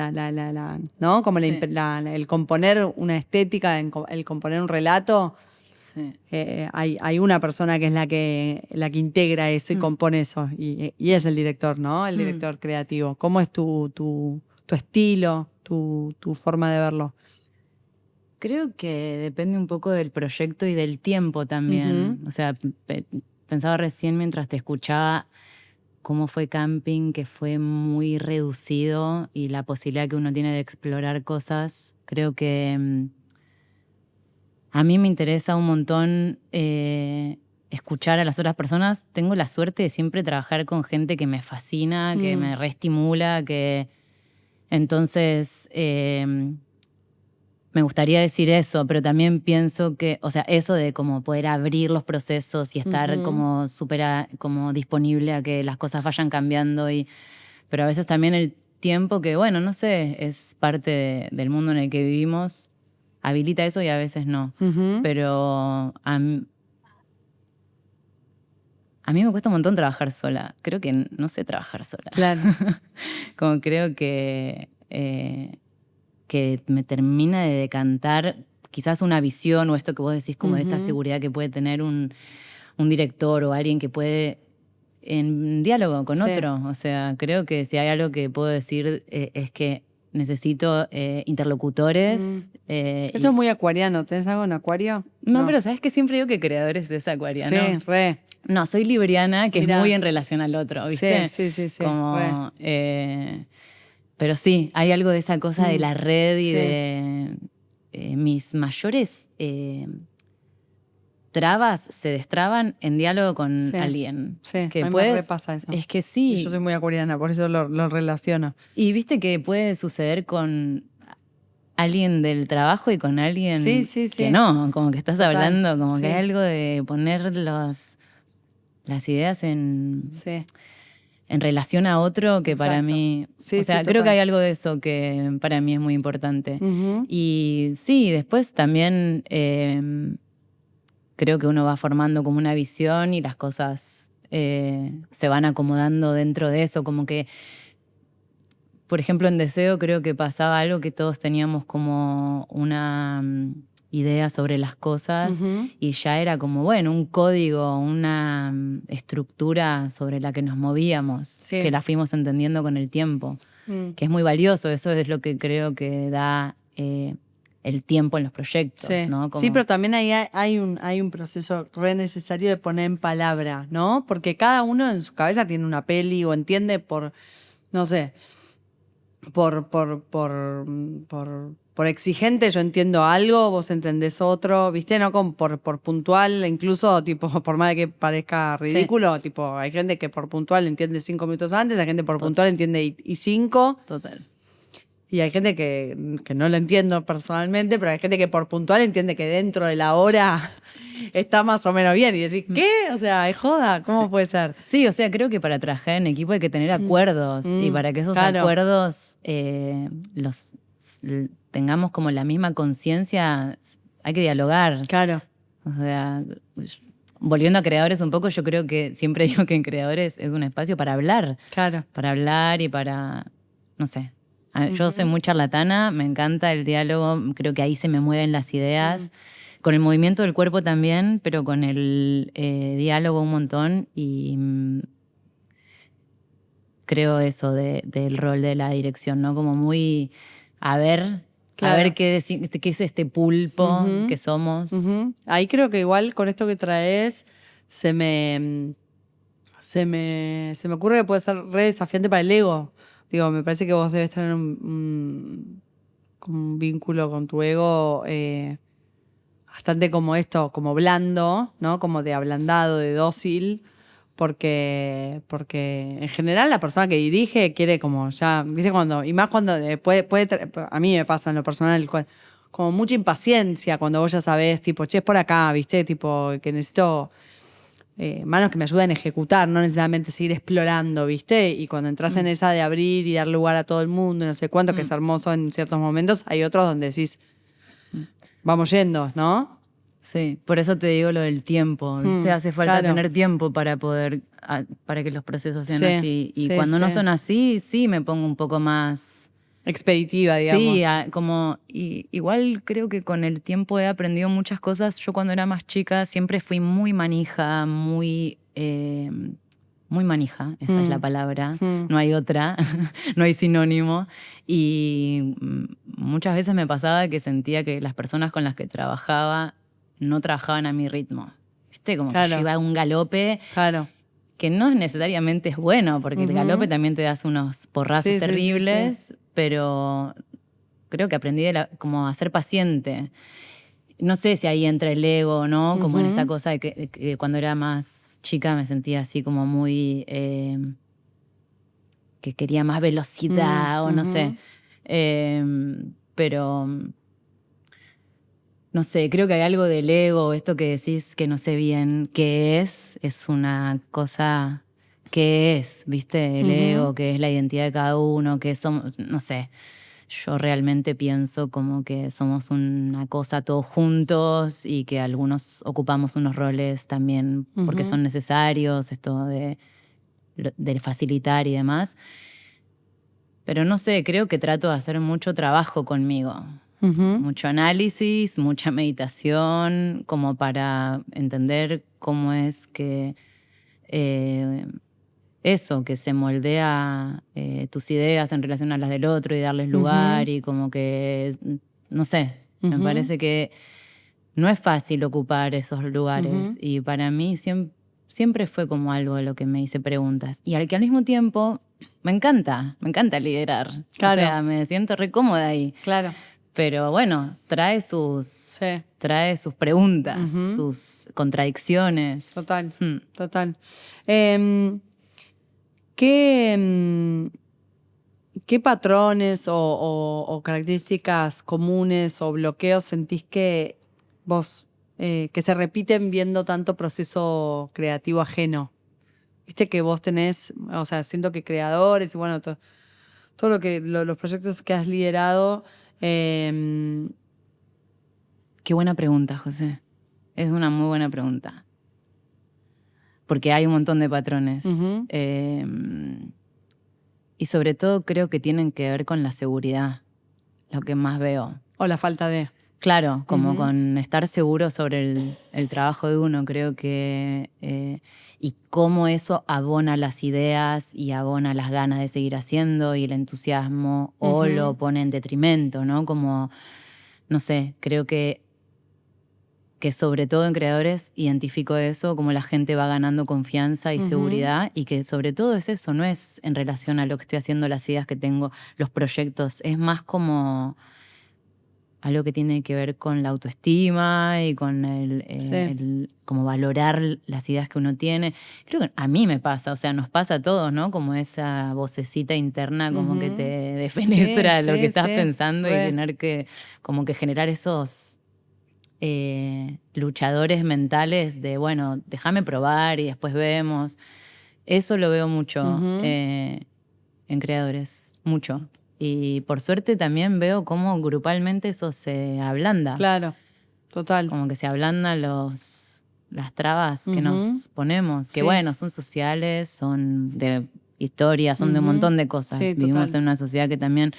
¿no? Como Sí. el componer una estética, el componer un relato. Sí. Hay una persona que es la que integra eso y compone eso, y es el director, ¿no? El director creativo. ¿Cómo es tu estilo, tu forma de verlo? Creo que depende un poco del proyecto y del tiempo también. O sea, pensaba recién mientras te escuchaba cómo fue Camping, que fue muy reducido y la posibilidad que uno tiene de explorar cosas. Creo que a mí me interesa un montón escuchar a las otras personas. Tengo la suerte de siempre trabajar con gente que me fascina, que me reestimula, Entonces, me gustaría decir eso, pero también pienso que, o sea, eso de como poder abrir los procesos y estar como súper como disponible a que las cosas vayan cambiando, pero a veces también el tiempo que, bueno, no sé, es parte del mundo en el que vivimos, habilita eso y a veces no. Pero a mí me cuesta un montón trabajar sola. Creo que no sé trabajar sola. Claro. Como creo que me termina de decantar quizás una visión o esto que vos decís como de esta seguridad que puede tener un director o alguien que puede en diálogo con otro. O sea, creo que si hay algo que puedo decir es que necesito interlocutores. Eso es muy acuariano. ¿Tenés algo en Acuario? No, pero ¿sabes que siempre digo que creadores de esa acuariano? Sí, re. No, soy libriana, que Mirá. Es muy en relación al otro, ¿viste? Sí. Como, pero sí, hay algo de esa cosa de la red y de mis mayores trabas se destraban en diálogo con alguien. Sí, que a mí me repasa eso. Es que sí. Y yo soy muy acuariana, por eso lo relaciono. Y viste que puede suceder con alguien del trabajo y con alguien que no, como que estás hablando, como que hay algo de poner las ideas en relación a otro que para mí, o sea, creo que hay algo de eso que para mí es muy importante. Y sí, después también creo que uno va formando como una visión y las cosas se van acomodando dentro de eso, como que por ejemplo, en Deseo creo que pasaba algo que todos teníamos como una idea sobre las cosas y ya era como, bueno, un código, una estructura sobre la que nos movíamos, que la fuimos entendiendo con el tiempo, que es muy valioso. Eso es lo que creo que da el tiempo en los proyectos, ¿no? Sí, pero también hay un proceso re necesario de poner en palabra, ¿no? Porque cada uno en su cabeza tiene una peli o entiende por, no sé, por por exigente yo entiendo algo, vos entendés otro, ¿viste? No como por puntual, incluso tipo, por más de que parezca ridículo, sí. Tipo, hay gente que por puntual entiende 5 minutos antes, hay gente por puntual entiende y 5. Total. Y hay gente que no lo entiendo personalmente, pero hay gente que por puntual entiende que dentro de la hora está más o menos bien. Y decís, ¿qué? O sea, ¿es joda? ¿Cómo puede ser? Sí, o sea, creo que para trabajar en equipo hay que tener acuerdos. Y para que esos acuerdos los tengamos como la misma conciencia, hay que dialogar. Claro. O sea, volviendo a creadores un poco, yo creo que siempre digo que en creadores es un espacio para hablar. Claro. Para hablar y para, no sé. Yo soy muy charlatana, me encanta el diálogo, creo que ahí se me mueven las ideas. Con el movimiento del cuerpo también, pero con el diálogo un montón. Y creo eso del rol de la dirección, ¿no? Como muy, a ver qué es este pulpo que somos. Ahí creo que igual con esto que traes se me ocurre que puede ser re desafiante para el ego. Digo, me parece que vos debes tener un vínculo con tu ego bastante como esto, como blando, ¿no? Como de ablandado, de dócil, porque en general la persona que dirige quiere como ya, ¿viste? Y más cuando a mí me pasa en lo personal, como mucha impaciencia cuando vos ya sabés, tipo, che, es por acá, ¿viste? Tipo, que necesito manos que me ayuden a ejecutar, no necesariamente seguir explorando, ¿viste? Y cuando entras en esa de abrir y dar lugar a todo el mundo, y no sé cuánto, que es hermoso en ciertos momentos, hay otros donde decís, vamos yendo, ¿no? Sí, por eso te digo lo del tiempo, ¿viste? Hace falta tener tiempo para poder, para que los procesos sean así. Y cuando no son así, sí me pongo un poco más expeditiva, digamos. Sí, igual creo que con el tiempo he aprendido muchas cosas. Yo cuando era más chica siempre fui muy manija, muy manija, esa es la palabra, no hay otra, no hay sinónimo. Y muchas veces me pasaba que sentía que las personas con las que trabajaba no trabajaban a mi ritmo. ¿Viste? Como que yo iba a un galope. Claro. Que no necesariamente es bueno, porque el galope también te das unos porrazos terribles, sí. Pero creo que aprendí como a ser paciente. No sé si ahí entra el ego, ¿no? Como en esta cosa de que cuando era más chica me sentía así como muy... que quería más velocidad o no sé. Pero... No sé, creo que hay algo del ego, esto que decís que no sé bien qué es una cosa que es, ¿viste? El ego, que es la identidad de cada uno, que somos, no sé. Yo realmente pienso como que somos una cosa todos juntos y que algunos ocupamos unos roles también porque son necesarios, esto de facilitar y demás. Pero no sé, creo que trato de hacer mucho trabajo conmigo. Mucho análisis, mucha meditación, como para entender cómo es que eso, que se moldea tus ideas en relación a las del otro y darles lugar y como que, no sé, me parece que no es fácil ocupar esos lugares y para mí siempre fue como algo de lo que me hice preguntas y al mismo tiempo me encanta liderar. Claro. O sea, me siento re cómoda ahí. Claro. Pero bueno, trae sus preguntas, sus contradicciones. Total, total. ¿Qué patrones o características comunes o bloqueos sentís que vos, que se repiten viendo tanto proceso creativo ajeno? Viste que vos tenés, o sea, siento que creadores y bueno, todo lo que los proyectos que has liderado. Qué buena pregunta, José. Es una muy buena pregunta. Porque hay un montón de patrones. Y sobre todo creo que tienen que ver con la seguridad, lo que más veo. O la falta de. Claro, como con estar seguro sobre el trabajo de uno, creo que... y cómo eso abona las ideas y abona las ganas de seguir haciendo y el entusiasmo o lo pone en detrimento, ¿no? Como, no sé, creo que sobre todo en creadores identifico eso, como la gente va ganando confianza y seguridad y que sobre todo es eso, no es en relación a lo que estoy haciendo, las ideas que tengo, los proyectos, es más como algo que tiene que ver con la autoestima y con como valorar las ideas que uno tiene. Creo que a mí me pasa, o sea, nos pasa a todos, ¿no? Como esa vocecita interna como que te defenestra lo que estás pensando y tener que como que generar esos luchadores mentales de, bueno, déjame probar y después vemos. Eso lo veo mucho en creadores, mucho. Y por suerte también veo cómo grupalmente eso se ablanda. Claro, total. Como que se ablandan las trabas que nos ponemos, que bueno, son sociales, son de historia, son de un montón de cosas. Sí, vivimos total. en una sociedad que también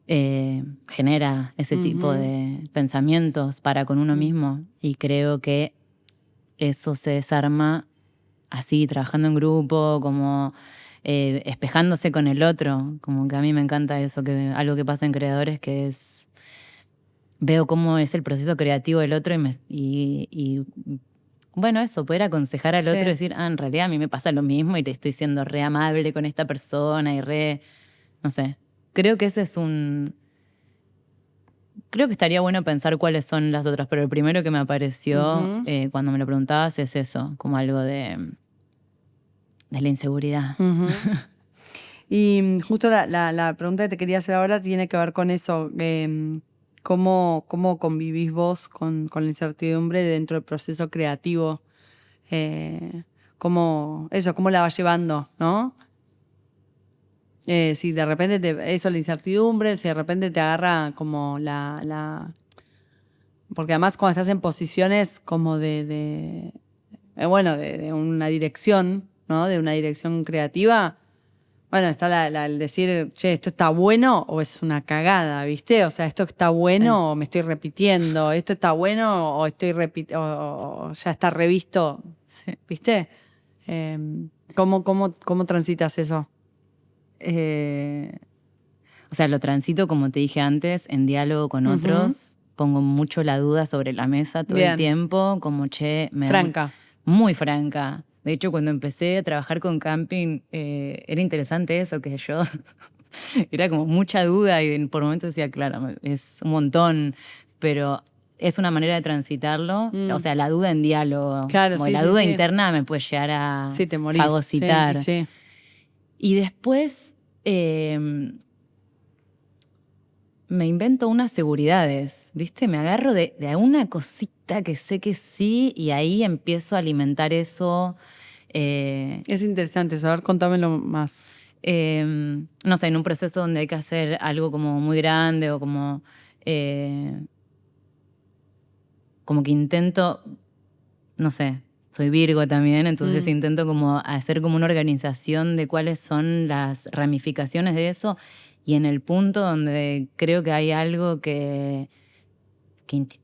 genera ese tipo de pensamientos para con uno mismo. Y creo que eso se desarma así, trabajando en grupo, como espejándose con el otro. Como que a mí me encanta eso, que algo que pasa en creadores, que es veo cómo es el proceso creativo del otro y bueno, eso, poder aconsejar al otro y decir, en realidad a mí me pasa lo mismo y le estoy siendo re amable con esta persona y no sé. Creo que ese es creo que estaría bueno pensar cuáles son las otras, pero el primero que me apareció cuando me lo preguntabas es eso, como algo de la inseguridad. Y justo la pregunta que te quería hacer ahora tiene que ver con eso. ¿Cómo convivís vos con la incertidumbre dentro del proceso creativo? ¿Cómo la vas llevando, no? Si de repente la incertidumbre, si de repente te agarra como porque además cuando estás en posiciones como de una dirección, ¿no? De una dirección creativa, bueno, está el decir, che, ¿esto está bueno o es una cagada, viste? O sea, ¿esto está bueno o me estoy repitiendo? ¿Esto está bueno o o ya está revisto? Sí. ¿Viste? ¿Cómo transitas eso? O sea, lo transito, como te dije antes, en diálogo con otros. Pongo mucho la duda sobre la mesa todo el tiempo, como franca. Muy franca. De hecho, cuando empecé a trabajar con camping, era interesante eso, que yo era como mucha duda y por momentos decía, claro, es un montón, pero es una manera de transitarlo. O sea, la duda en diálogo. Claro, como la duda interna me puede llegar a te morís. fagocitar. Sí. Y después me invento unas seguridades, ¿viste? Me agarro de una cosita que sé que sí y ahí empiezo a alimentar eso. Es interesante saber, contámelo más. No sé, en un proceso donde hay que hacer algo como muy grande o como que intento, no sé, soy Virgo también, entonces intento como hacer como una organización de cuáles son las ramificaciones de eso. Y en el punto donde creo que hay algo que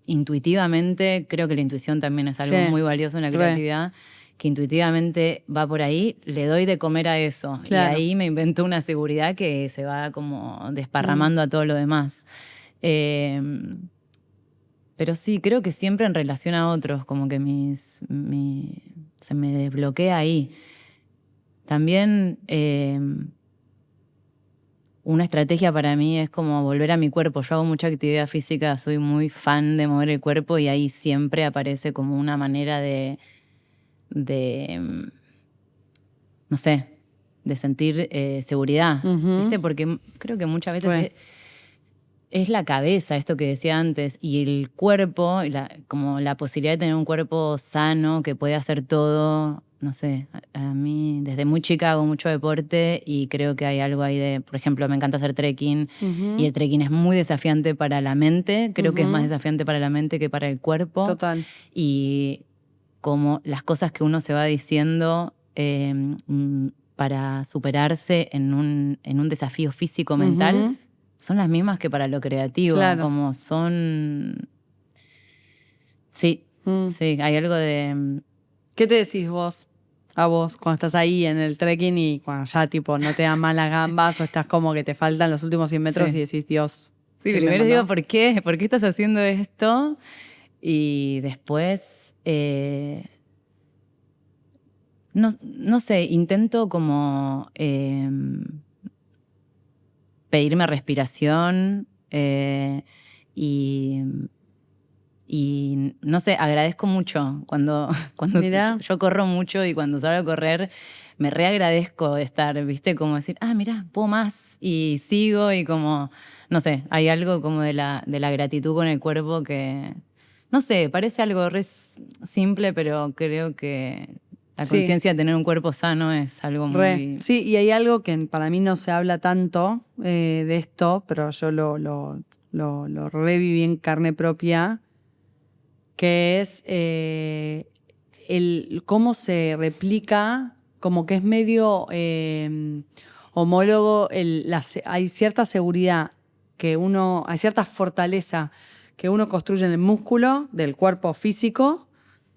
intuitivamente, creo que la intuición también es algo muy valioso en la creatividad, que intuitivamente va por ahí, le doy de comer a eso. Claro. Y ahí me invento una seguridad que se va como desparramando a todo lo demás. Pero sí, creo que siempre en relación a otros, como que se me desbloquea ahí. También una estrategia para mí es como volver a mi cuerpo. Yo hago mucha actividad física, soy muy fan de mover el cuerpo y ahí siempre aparece como una manera de no sé, de sentir seguridad, ¿viste? Porque creo que muchas veces es la cabeza, esto que decía antes, y el cuerpo, como la posibilidad de tener un cuerpo sano que puede hacer todo. No sé, a mí desde muy chica hago mucho deporte y creo que hay algo ahí de, por ejemplo, me encanta hacer trekking y el trekking es muy desafiante para la mente, creo que es más desafiante para la mente que para el cuerpo. Total. Y como las cosas que uno se va diciendo para superarse en un desafío físico mental son las mismas que para lo creativo, como son... Sí, sí, hay algo de... ¿Qué te decís vos? A vos, cuando estás ahí en el trekking y cuando ya tipo no te dan mal las gambas o estás como que te faltan los últimos 100 metros y decís, Dios. Sí, primero digo, ¿por qué? ¿Por qué estás haciendo esto? Y después, no sé, intento como pedirme respiración, Y no sé, agradezco mucho cuando yo corro mucho y cuando salgo a correr me reagradezco estar, ¿viste? Como decir, mirá, puedo más y sigo y como, no sé, hay algo como de la gratitud con el cuerpo que, no sé, parece algo re simple, pero creo que la conciencia de tener un cuerpo sano es algo muy... Sí, y hay algo que para mí no se habla tanto de esto, pero yo lo reviví en carne propia, que es cómo se replica, como que es medio homólogo, hay cierta seguridad hay cierta fortaleza que uno construye en el músculo del cuerpo físico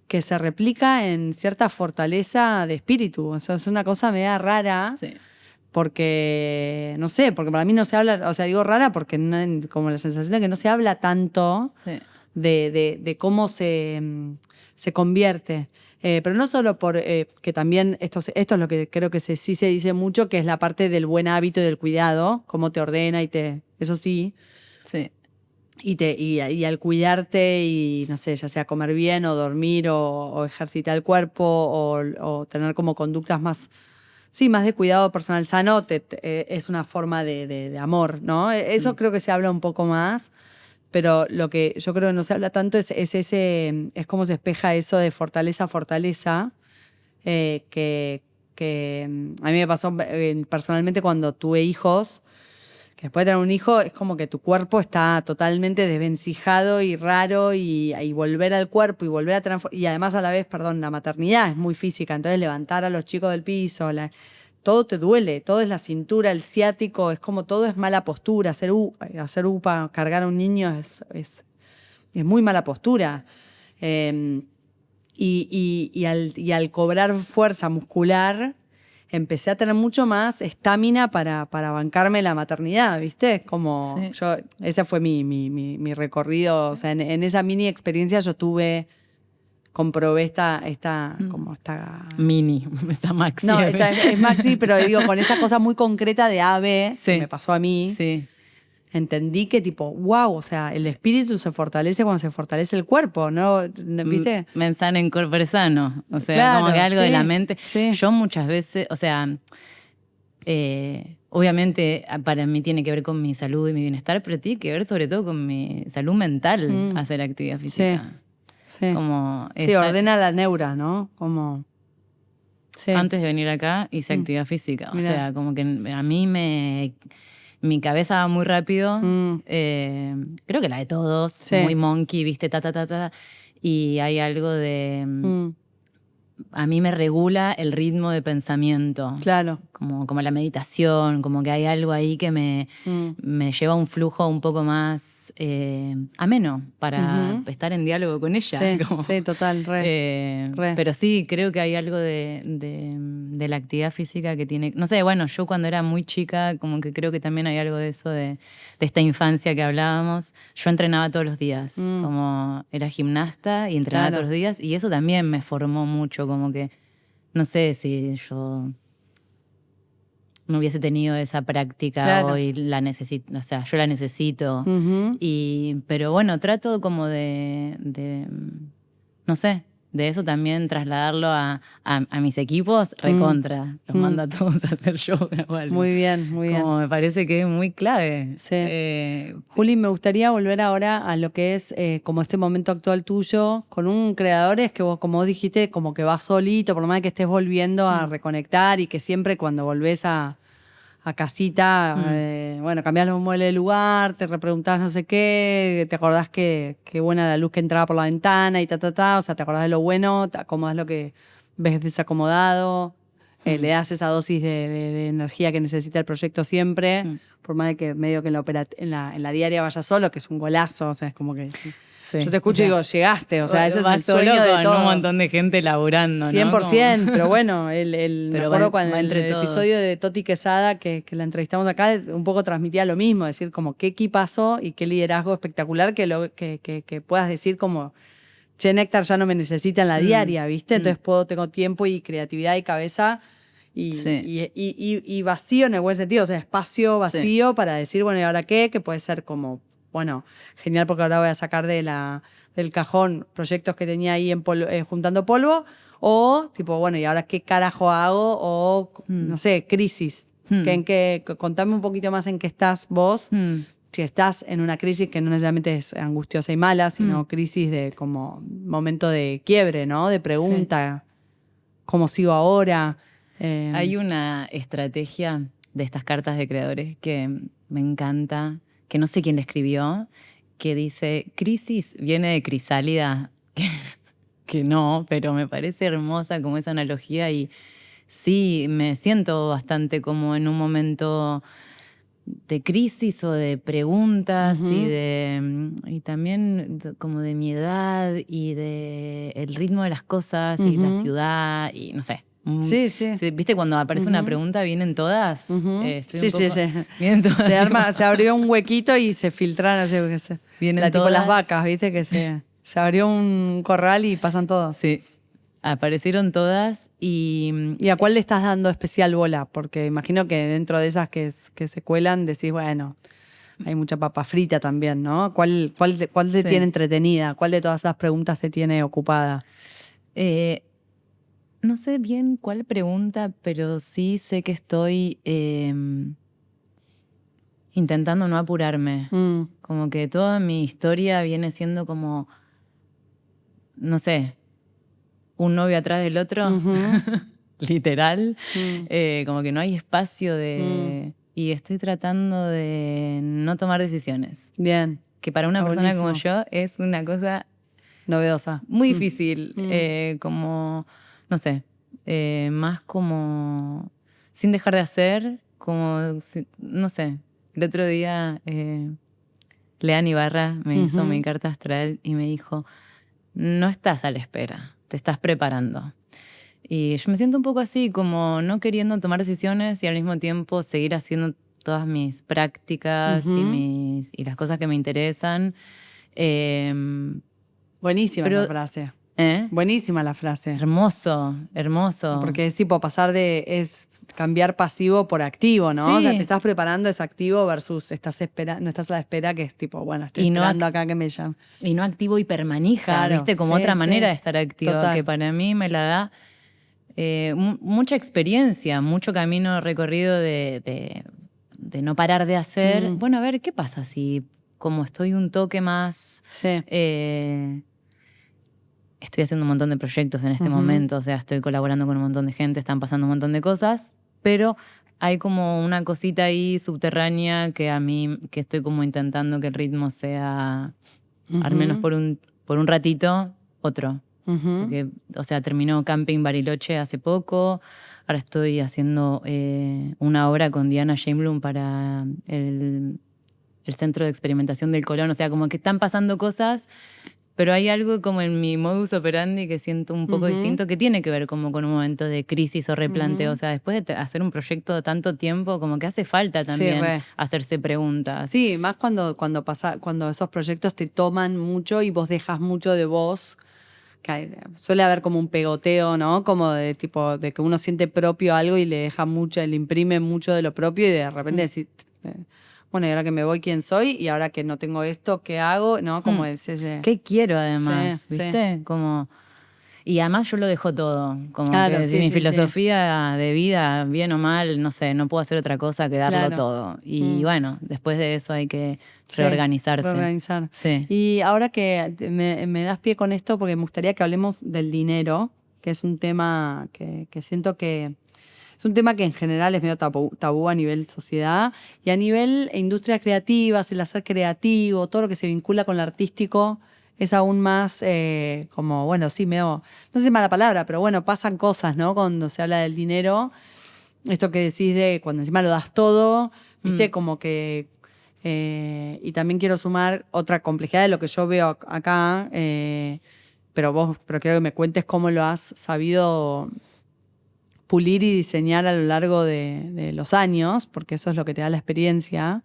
que se replica en cierta fortaleza de espíritu. O sea, es una cosa media rara. Sí. Porque, no sé, porque para mí no se habla, o sea, digo rara porque como la sensación de que no se habla tanto de cómo se convierte. Pero no solo por que también esto es lo que creo que sí se dice mucho, que es la parte del buen hábito y del cuidado, cómo te ordena eso sí. Sí. Y al cuidarte y, no sé, ya sea comer bien o dormir o ejercitar el cuerpo o tener como conductas más de cuidado personal sano, es una forma de amor, ¿no? Eso creo que se habla un poco más, pero lo que yo creo que no se habla tanto es cómo se espeja eso de fortaleza a fortaleza, que a mí me pasó personalmente cuando tuve hijos, que después de tener un hijo es como que tu cuerpo está totalmente desvencijado y raro y volver al cuerpo y volver a transformar. Y además a la vez, la maternidad es muy física, entonces levantar a los chicos del piso, todo te duele, todo es la cintura, el ciático, es como todo es mala postura. Hacer UPA, cargar a un niño es muy mala postura. Y al cobrar fuerza muscular, empecé a tener mucho más estamina para bancarme la maternidad, ¿viste? Como ese fue mi recorrido. O sea, en esa mini experiencia yo comprobé esta mini, esta maxi. No, es maxi, pero digo, con esta cosa muy concreta de AB, que me pasó a mí. Sí. Entendí que wow, o sea, el espíritu se fortalece cuando se fortalece el cuerpo, ¿no? ¿Viste? Mensana en corpore sano. O sea, claro, como que algo de la mente. Sí. Yo muchas veces, o sea, obviamente para mí tiene que ver con mi salud y mi bienestar, pero tiene que ver sobre todo con mi salud mental hacer actividad física. Sí. Como ordena la neura, ¿no? Como... Sí. Antes de venir acá hice actividad física. O sea, como que a mí mi cabeza va muy rápido. Creo que la de todos. Muy monkey, ¿viste? Y hay algo de... A mí me regula el ritmo de pensamiento. Claro. Como la meditación, como que hay algo ahí que me lleva a un flujo un poco más ameno para estar en diálogo con ella. Sí, total, re. Pero sí, creo que hay algo de la actividad física que tiene... No sé, bueno, yo cuando era muy chica, como que creo que también hay algo de eso, de esta infancia que hablábamos. Yo entrenaba todos los días, como era gimnasta y entrenaba todos los días, y eso también me formó mucho, como que, no sé si yo no hubiese tenido esa práctica hoy, la necesito, o sea, yo la necesito. Pero bueno, trato como de no sé, de eso también trasladarlo a mis equipos, recontra. Los mando a todos a hacer yoga o algo. Muy bien, muy bien. Como me parece que es muy clave. Sí. Juli, me gustaría volver ahora a lo que es como este momento actual tuyo, con un creador es que vos, como vos dijiste, como que vas solito, por lo menos que estés volviendo a reconectar y que siempre cuando volvés a casita, bueno, cambiás los muebles de lugar, te repreguntás no sé qué, te acordás que buena la luz que entraba por la ventana y o sea, te acordás de lo bueno, te acomodás lo que ves desacomodado, le das esa dosis de energía que necesita el proyecto siempre, por más de que medio que en la diaria vaya solo, que es un golazo, o sea, es como que... Yo te escucho y digo, llegaste, o sea, ese es el sueño de todo. Un montón de gente laburando, 100%, ¿no? pero bueno, me acuerdo cuando el episodio de Toti Quesada, que la entrevistamos acá, un poco transmitía lo mismo, decir como qué equipazo y qué liderazgo espectacular que puedas decir como, che, Néctar ya no me necesita en la diaria, ¿viste? Entonces tengo tiempo y creatividad y cabeza y vacío en el buen sentido, o sea, espacio vacío para decir, bueno, ¿y ahora qué? Que puede ser como bueno, genial porque ahora voy a sacar del cajón proyectos que tenía ahí juntando polvo, o tipo, bueno, ¿y ahora qué carajo hago? O, no sé, crisis. Contame un poquito más en qué estás vos. Si estás en una crisis que no necesariamente es angustiosa y mala, sino crisis de como momento de quiebre, ¿no? De pregunta, ¿cómo sigo ahora? Hay una estrategia de estas cartas de creadores que me encanta, que no sé quién la escribió, que dice, crisis viene de crisálida, que no, pero me parece hermosa como esa analogía y sí, me siento bastante como en un momento de crisis o de preguntas y también como de mi edad y de el ritmo de las cosas y la ciudad y no sé. Sí, sí. ¿Viste? Cuando aparece una pregunta, vienen todas. Estoy Sí, un poco, sí. vienen todas. Se abrió un huequito y se filtraron, así, Vienen tipo las todas. vacas, ¿viste? Que se abrió un corral y pasan todos. Sí, aparecieron todas y ¿Y a cuál le estás dando especial bola? Porque imagino que dentro de esas que se cuelan decís, bueno, hay mucha papa frita también, ¿no? ¿Cuál te Sí. tiene entretenida? ¿Cuál de todas esas preguntas te tiene ocupada? no sé bien cuál pregunta, pero sí sé que estoy intentando no apurarme. Como que toda mi historia viene siendo como, no sé, un novio atrás del otro, literal. Como que no hay espacio de... Y estoy tratando de no tomar decisiones. Bien. Que para una Está persona buenísimo. como yo es una cosa Novedosa. muy difícil. Como, no sé, más como sin dejar de hacer, como, no sé. El otro día Lean Ibarra me hizo mi carta astral y me dijo, no estás a la espera, te estás preparando. Y yo me siento un poco así, como no queriendo tomar decisiones y al mismo tiempo seguir haciendo todas mis prácticas y las cosas que me interesan. Buenísima Pero, esa frase. ¿eh? Buenísima la frase. Hermoso, hermoso. Porque es tipo es cambiar pasivo por activo, ¿no? Sí. O sea, te estás preparando, es activo versus no estás a la espera, que es tipo, bueno, estoy Y no esperando acá que me llamen. Y no activo y permanija, Claro, ¿viste? Como sí, otra sí. manera de estar activo, Total. que para mí me la da mucha experiencia, mucho camino recorrido de no parar de hacer. Bueno, a ver, ¿qué pasa si como estoy un toque más... Sí. Estoy haciendo un montón de proyectos en este momento, o sea, estoy colaborando con un montón de gente, están pasando un montón de cosas, pero hay como una cosita ahí subterránea que a mí, que estoy como intentando que el ritmo sea, al menos por un ratito, otro. Porque, o sea, terminó Camping Bariloche hace poco, ahora estoy haciendo una obra con Diana Sheinblum para el Centro de Experimentación del Colón, o sea, como que están pasando cosas. Pero hay algo como en mi modus operandi que siento un poco distinto, que tiene que ver como con un momento de crisis o replanteo. O sea, después de hacer un proyecto tanto tiempo, como que hace falta también hacerse preguntas. Sí, más cuando esos proyectos te toman mucho y vos dejas mucho de vos. Suele haber como un pegoteo, ¿no? Como de tipo, de que uno siente propio algo y le deja mucho, le imprime mucho de lo propio y de repente decís, bueno, y ahora que me voy, ¿quién soy? Y ahora que no tengo esto, ¿qué hago? ¿No? Como ese... ¿Qué quiero además? Sí, ¿Viste? sí. Como... Y además yo lo dejo todo. Como Claro, que sí, mi sí, filosofía de vida, bien o mal, no sé, no puedo hacer otra cosa que darlo Claro. todo. Y bueno, después de eso hay que Sí, reorganizarse. reorganizar. Sí. Y ahora que me das pie con esto, porque me gustaría que hablemos del dinero, que es un tema que siento que es un tema que en general es medio tabú a nivel sociedad y a nivel industria creativa, el hacer creativo, todo lo que se vincula con lo artístico es aún más como, bueno, sí, medio, no sé si es mala palabra, pero bueno, pasan cosas, ¿no? Cuando se habla del dinero, esto que decís de cuando encima lo das todo, ¿viste? Como que... y también quiero sumar otra complejidad de lo que yo veo acá, pero quiero que me cuentes cómo lo has sabido pulir y diseñar a lo largo de los años, porque eso es lo que te da la experiencia.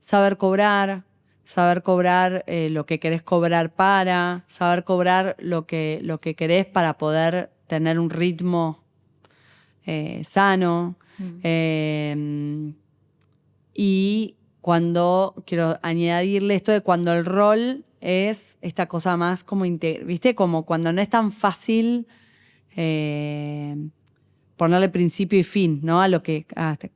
Saber cobrar lo que querés cobrar saber cobrar lo que querés para poder tener un ritmo sano. Y cuando, quiero añadirle esto de cuando el rol es esta cosa más como, ¿viste? Como cuando no es tan fácil ponerle principio y fin, ¿no? A lo que,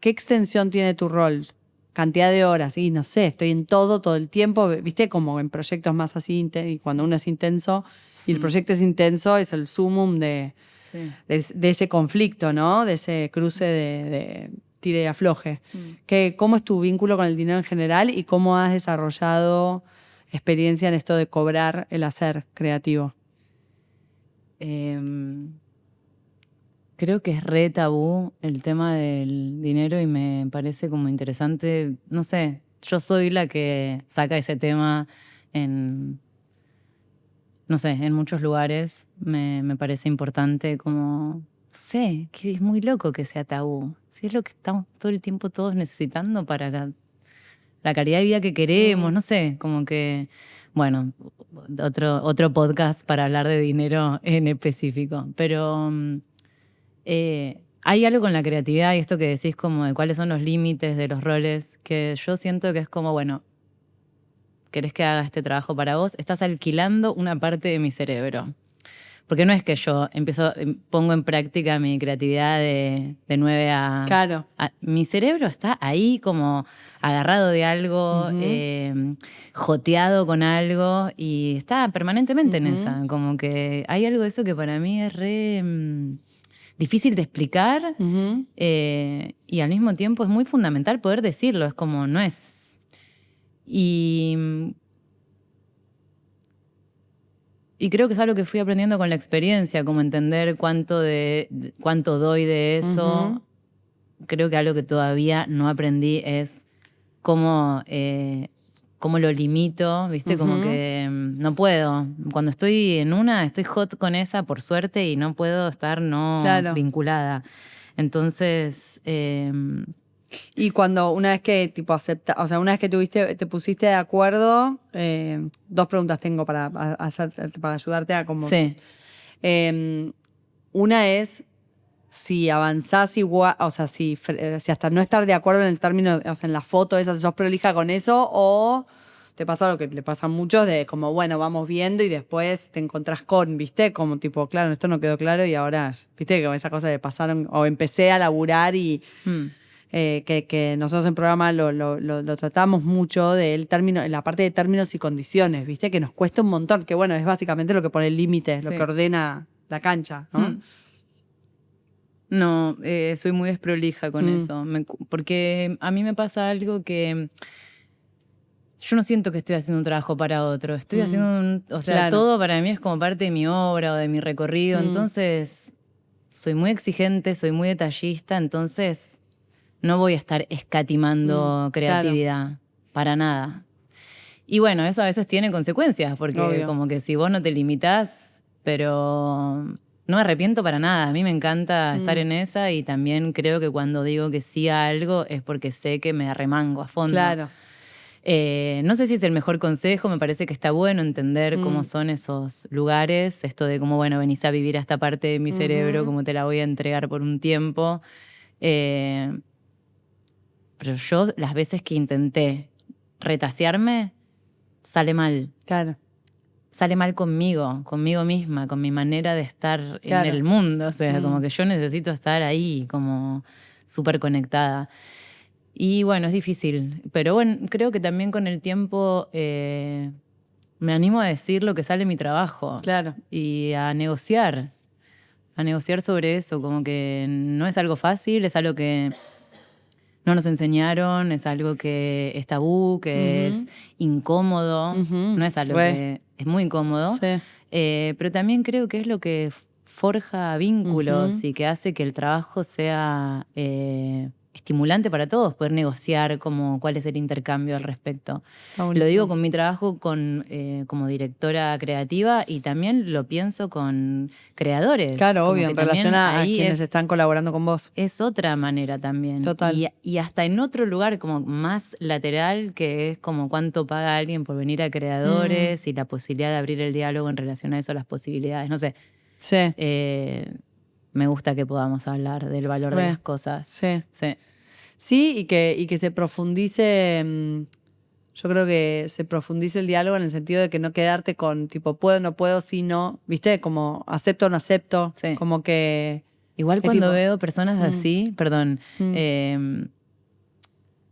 ¿qué extensión tiene tu rol? Cantidad de horas, y no sé, estoy en todo el tiempo, ¿viste? Como en proyectos más así, y cuando uno es intenso, y el proyecto es intenso, es el sumum de ese conflicto, ¿no? De ese cruce de tire y afloje. ¿Cómo es tu vínculo con el dinero en general y cómo has desarrollado experiencia en esto de cobrar el hacer creativo? Creo que es re tabú el tema del dinero y me parece como interesante. No sé, yo soy la que saca ese tema en, no sé, en muchos lugares. Me parece importante como, no sé, que es muy loco que sea tabú. Si es lo que estamos todo el tiempo todos necesitando para la calidad de vida que queremos, no sé, como que, bueno, otro podcast para hablar de dinero en específico. Pero hay algo con la creatividad y esto que decís como de cuáles son los límites de los roles, que yo siento que es como, bueno, querés que haga este trabajo para vos, estás alquilando una parte de mi cerebro. Porque no es que yo pongo en práctica mi creatividad de 9 a... Claro. Mi cerebro está ahí como agarrado de algo, joteado con algo y está permanentemente en esa. Como que hay algo de eso que para mí es re difícil de explicar y al mismo tiempo es muy fundamental poder decirlo. Es como, no es... Y creo que es algo que fui aprendiendo con la experiencia, como entender cuánto doy de eso. Creo que algo que todavía no aprendí es cómo lo limito, ¿viste? Como que no puedo. Cuando estoy en estoy hot con esa, por suerte, y no puedo estar vinculada. Entonces... Y cuando una vez que tipo una vez que te pusiste de acuerdo, dos preguntas tengo para ayudarte a como. Sí. Una es si avanzás igual, o sea, si hasta no estar de acuerdo en el término, o sea, en la foto esa, si sos prolija con eso, o te pasa lo que le pasa a muchos, de como, bueno, vamos viendo y después te encontrás con, ¿viste? Como tipo, claro, esto no quedó claro y ahora, ¿viste? Como esa cosa de pasaron, o empecé a laburar y... que nosotros en programa lo tratamos mucho del término, la parte de términos y condiciones, ¿viste? Que nos cuesta un montón, que bueno, es básicamente lo que pone el límite, lo que ordena la cancha, ¿no? No, soy muy desprolija con eso, porque a mí me pasa algo que yo no siento que estoy haciendo un trabajo para otro, estoy haciendo Claro. todo para mí es como parte de mi obra o de mi recorrido, entonces soy muy exigente, soy muy detallista, entonces no voy a estar escatimando creatividad, para nada. Y bueno, eso a veces tiene consecuencias, porque Obvio. como que si vos no te limitás, pero no me arrepiento para nada. A mí me encanta estar en esa y también creo que cuando digo que sí a algo es porque sé que me arremango a fondo. Claro. No sé si es el mejor consejo, me parece que está bueno entender cómo son esos lugares, esto de cómo, bueno, venís a vivir a esta parte de mi cerebro, cómo te la voy a entregar por un tiempo. Pero yo, las veces que intenté retasearme, sale mal. Claro. Sale mal conmigo misma, con mi manera de estar en el mundo. O sea, como que yo necesito estar ahí, como súper conectada. Y bueno, es difícil. Pero bueno, creo que también con el tiempo me animo a decir lo que sale de mi trabajo. Claro. Y a negociar sobre eso. Como que no es algo fácil, es algo que no nos enseñaron, es algo que es tabú, que es incómodo, no es algo que es muy incómodo, pero también creo que es lo que forja vínculos y que hace que el trabajo sea estimulante para todos, poder negociar cuál es el intercambio al respecto. Lo digo con mi trabajo como directora creativa y también lo pienso con creadores. Claro, obvio, en relación a quienes están colaborando con vos. Es otra manera también. Total. Y hasta en otro lugar como más lateral, que es como cuánto paga alguien por venir a creadores y la posibilidad de abrir el diálogo en relación a eso, las posibilidades, no sé. Sí. Me gusta que podamos hablar del valor de las cosas. Sí. Sí, y que se profundice, yo creo que se profundice el diálogo en el sentido de que no quedarte con tipo, puedo, no puedo, sí, no, ¿viste? Como acepto, no acepto, Sí. como que... Igual es cuando tipo, veo personas así, perdón,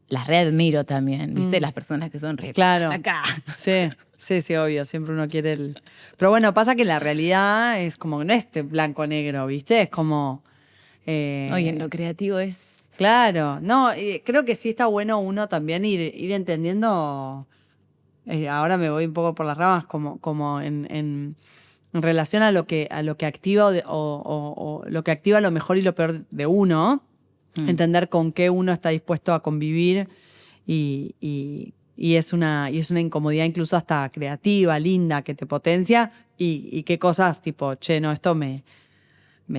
las readmiro también, ¿viste? Las personas que son re claro, acá. sí, obvio, siempre uno quiere el... Pero bueno, pasa que la realidad es como que no es blanco-negro, ¿viste? Es como... Oye, en lo creativo es... Claro, no, creo que sí está bueno uno también ir entendiendo, ahora me voy un poco por las ramas, como en relación a lo que activa o lo que activa lo mejor y lo peor de uno, entender con qué uno está dispuesto a convivir y es una incomodidad incluso hasta creativa, linda, que te potencia y qué cosas tipo, che, no, esto me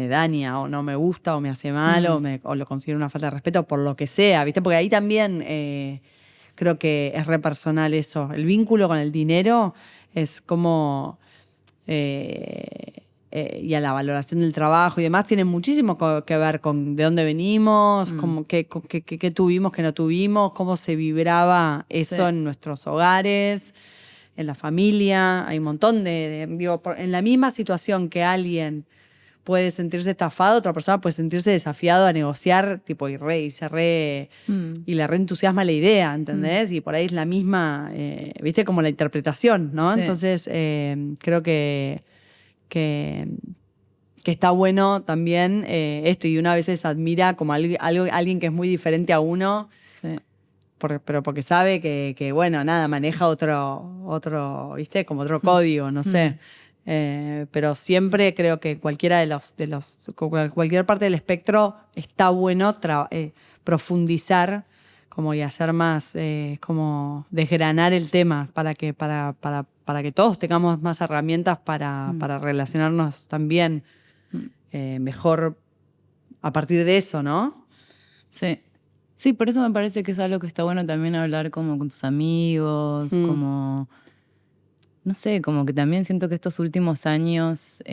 daña o no me gusta o me hace mal o lo considero una falta de respeto por lo que sea, ¿viste? Porque ahí también creo que es re personal eso. El vínculo con el dinero es como... y a la valoración del trabajo y demás tiene muchísimo que ver con de dónde venimos, como qué tuvimos, qué no tuvimos, cómo se vibraba eso en nuestros hogares, en la familia. Hay un montón digo, en la misma situación que alguien puede sentirse estafado, otra persona puede sentirse desafiado a negociar, tipo, y le reentusiasma la idea, ¿entendés? Y por ahí es la misma, viste, como la interpretación, ¿no? Sí. Entonces, creo que está bueno también esto, y uno a veces admira como alguien que es muy diferente a uno, Sí. pero porque sabe que, bueno, nada, maneja otro, ¿viste? Como otro código, no sé. Pero siempre creo que cualquiera cualquier parte del espectro está bueno profundizar como y hacer más, como desgranar el tema para que todos tengamos más herramientas para relacionarnos también mejor a partir de eso, ¿no? Sí. Sí, por eso me parece que es algo que está bueno también hablar como con tus amigos, como, no sé, como que también siento que estos últimos años,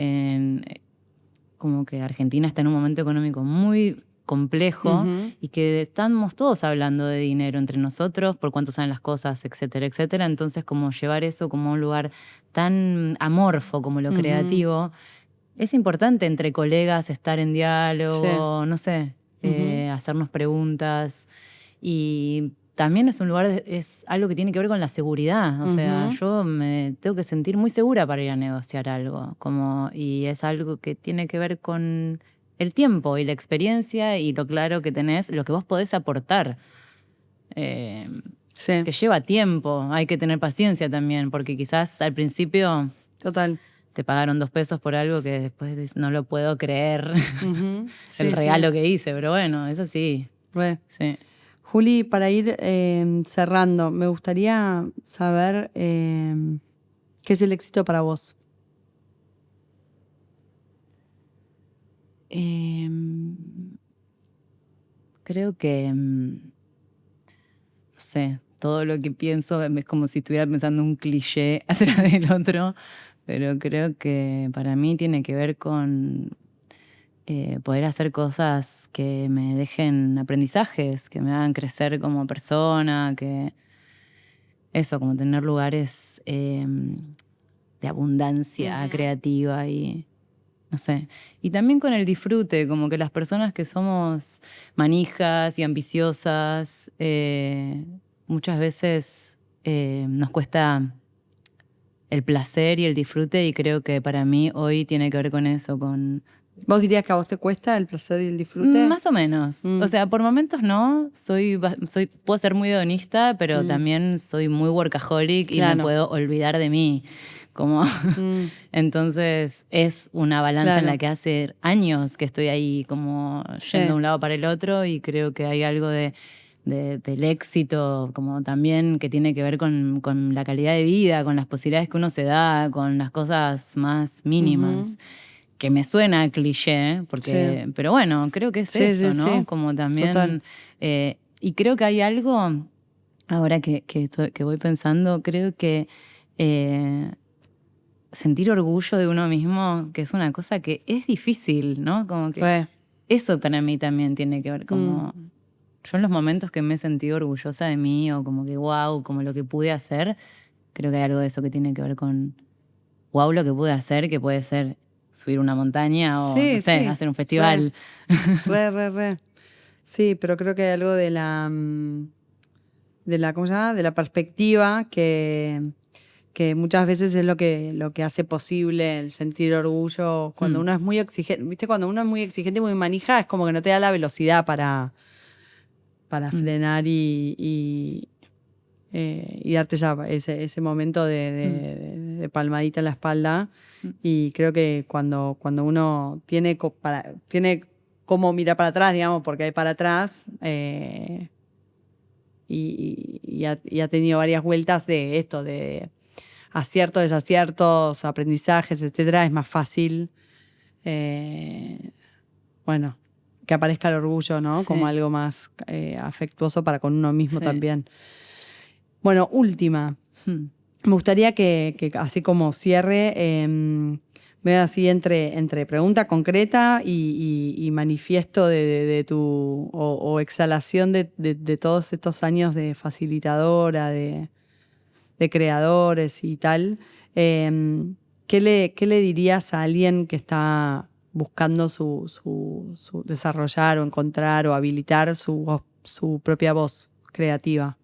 como que Argentina está en un momento económico muy complejo y que estamos todos hablando de dinero entre nosotros, por cuánto salen las cosas, etcétera, etcétera. Entonces, como llevar eso como a un lugar tan amorfo como lo creativo, es importante entre colegas estar en diálogo, no sé, hacernos preguntas. Y también es un lugar, es algo que tiene que ver con la seguridad. O sea, yo me tengo que sentir muy segura para ir a negociar algo. Y es algo que tiene que ver con el tiempo y la experiencia y lo claro que tenés, lo que vos podés aportar. Que lleva tiempo, hay que tener paciencia también, porque quizás al principio... Total. Te pagaron 2 pesos por algo que después dices, no lo puedo creer, Sí, el regalo que hice, pero bueno, eso sí. Sí. Juli, para ir cerrando, me gustaría saber qué es el éxito para vos. Creo que, no sé, todo lo que pienso es como si estuviera pensando un cliché atrás del otro, pero creo que para mí tiene que ver con poder hacer cosas que me dejen aprendizajes, que me hagan crecer como persona, que eso, como tener lugares de abundancia creativa y no sé. Y también con el disfrute, como que las personas que somos manijas y ambiciosas, muchas veces nos cuesta el placer y el disfrute y creo que para mí hoy tiene que ver con eso, con... ¿Vos dirías que a vos te cuesta el placer y el disfrute? Más o menos. O sea, por momentos no. Puedo ser muy hedonista, pero también soy muy workaholic y me puedo olvidar de mí. Como entonces es una balanza en la que hace años que estoy ahí como yendo de un lado para el otro y creo que hay algo del éxito como también que tiene que ver con la calidad de vida, con las posibilidades que uno se da, con las cosas más mínimas. Que me suena a cliché, porque, pero bueno, creo que es eso, ¿no? Sí. Como también... y creo que hay algo, ahora que voy pensando, creo que sentir orgullo de uno mismo, que es una cosa que es difícil, ¿no? Como que eso para mí también tiene que ver como Yo en los momentos que me he sentido orgullosa de mí o como que wow, como lo que pude hacer, creo que hay algo de eso que tiene que ver con wow lo que pude hacer, que puede ser subir una montaña o, no Sí, sé, sí. hacer un festival. Re. Sí, pero creo que hay algo de la, ¿cómo se llama? De la perspectiva que muchas veces es lo que hace posible el sentir orgullo cuando uno es muy exigente. ¿Viste? Cuando uno es muy exigente y muy manija, es como que no te da la velocidad para frenar y darte ese momento de palmadita en la espalda. Y creo que cuando uno tiene cómo mirar para atrás, digamos, porque hay para atrás, y ha tenido varias vueltas de esto, de aciertos, desaciertos, aprendizajes, etcétera, es más fácil, bueno, que aparezca el orgullo, ¿no? Sí. Como algo más afectuoso para con uno mismo Sí. también. Bueno, última. Me gustaría que así como cierre, veo así entre pregunta concreta y manifiesto de tu, o exhalación de todos estos años de facilitadora, de creadores y tal. ¿Qué le dirías a alguien que está buscando su desarrollar o encontrar o habilitar su propia voz creativa?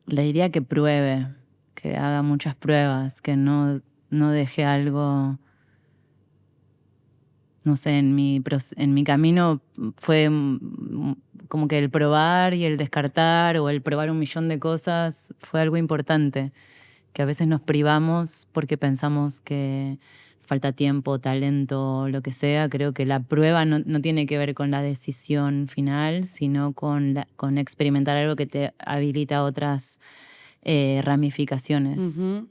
Le diría que pruebe, que haga muchas pruebas, que no deje algo, no sé, en mi camino fue como que el probar y el descartar o el probar 1.000.000 de cosas fue algo importante, que a veces nos privamos porque pensamos que falta tiempo, talento, lo que sea. Creo que la prueba no tiene que ver con la decisión final, sino con experimentar algo que te habilita otras ramificaciones. Ujú.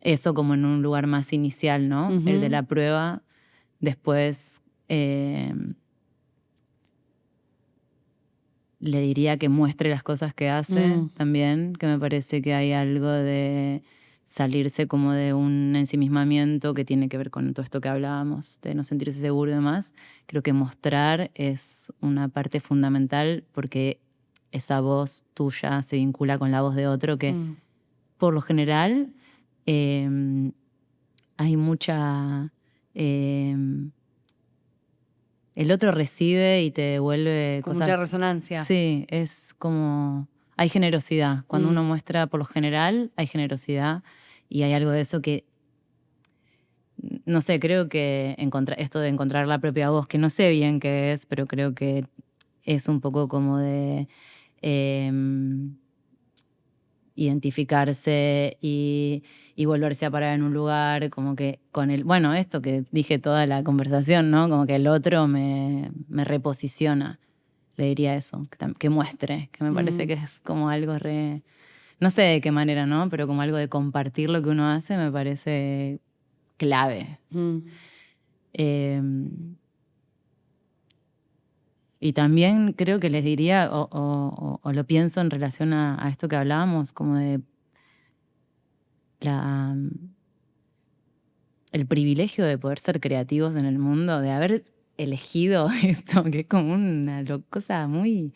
Eso como en un lugar más inicial, ¿no? Ujú. El de la prueba. Después le diría que muestre las cosas que hace también, que me parece que hay algo de salirse como de un ensimismamiento que tiene que ver con todo esto que hablábamos, de no sentirse seguro y demás. Creo que mostrar es una parte fundamental porque esa voz tuya se vincula con la voz de otro que por lo general hay mucha... el otro recibe y te devuelve Con cosas. mucha resonancia. Sí, es como... Hay generosidad. Cuando uno muestra, por lo general, hay generosidad. Y hay algo de eso que... No sé, creo que esto de encontrar la propia voz, que no sé bien qué es, pero creo que es un poco como de... identificarse y volverse a parar en un lugar, como que con el, bueno, esto que dije toda la conversación, ¿no? Como que el otro me reposiciona, le diría eso, que muestre, que me parece que es como algo no sé de qué manera, ¿no? Pero como algo de compartir lo que uno hace me parece clave. Y también creo que les diría, o lo pienso en relación a esto que hablábamos, como de el privilegio de poder ser creativos en el mundo, de haber elegido esto, que es como una cosa muy,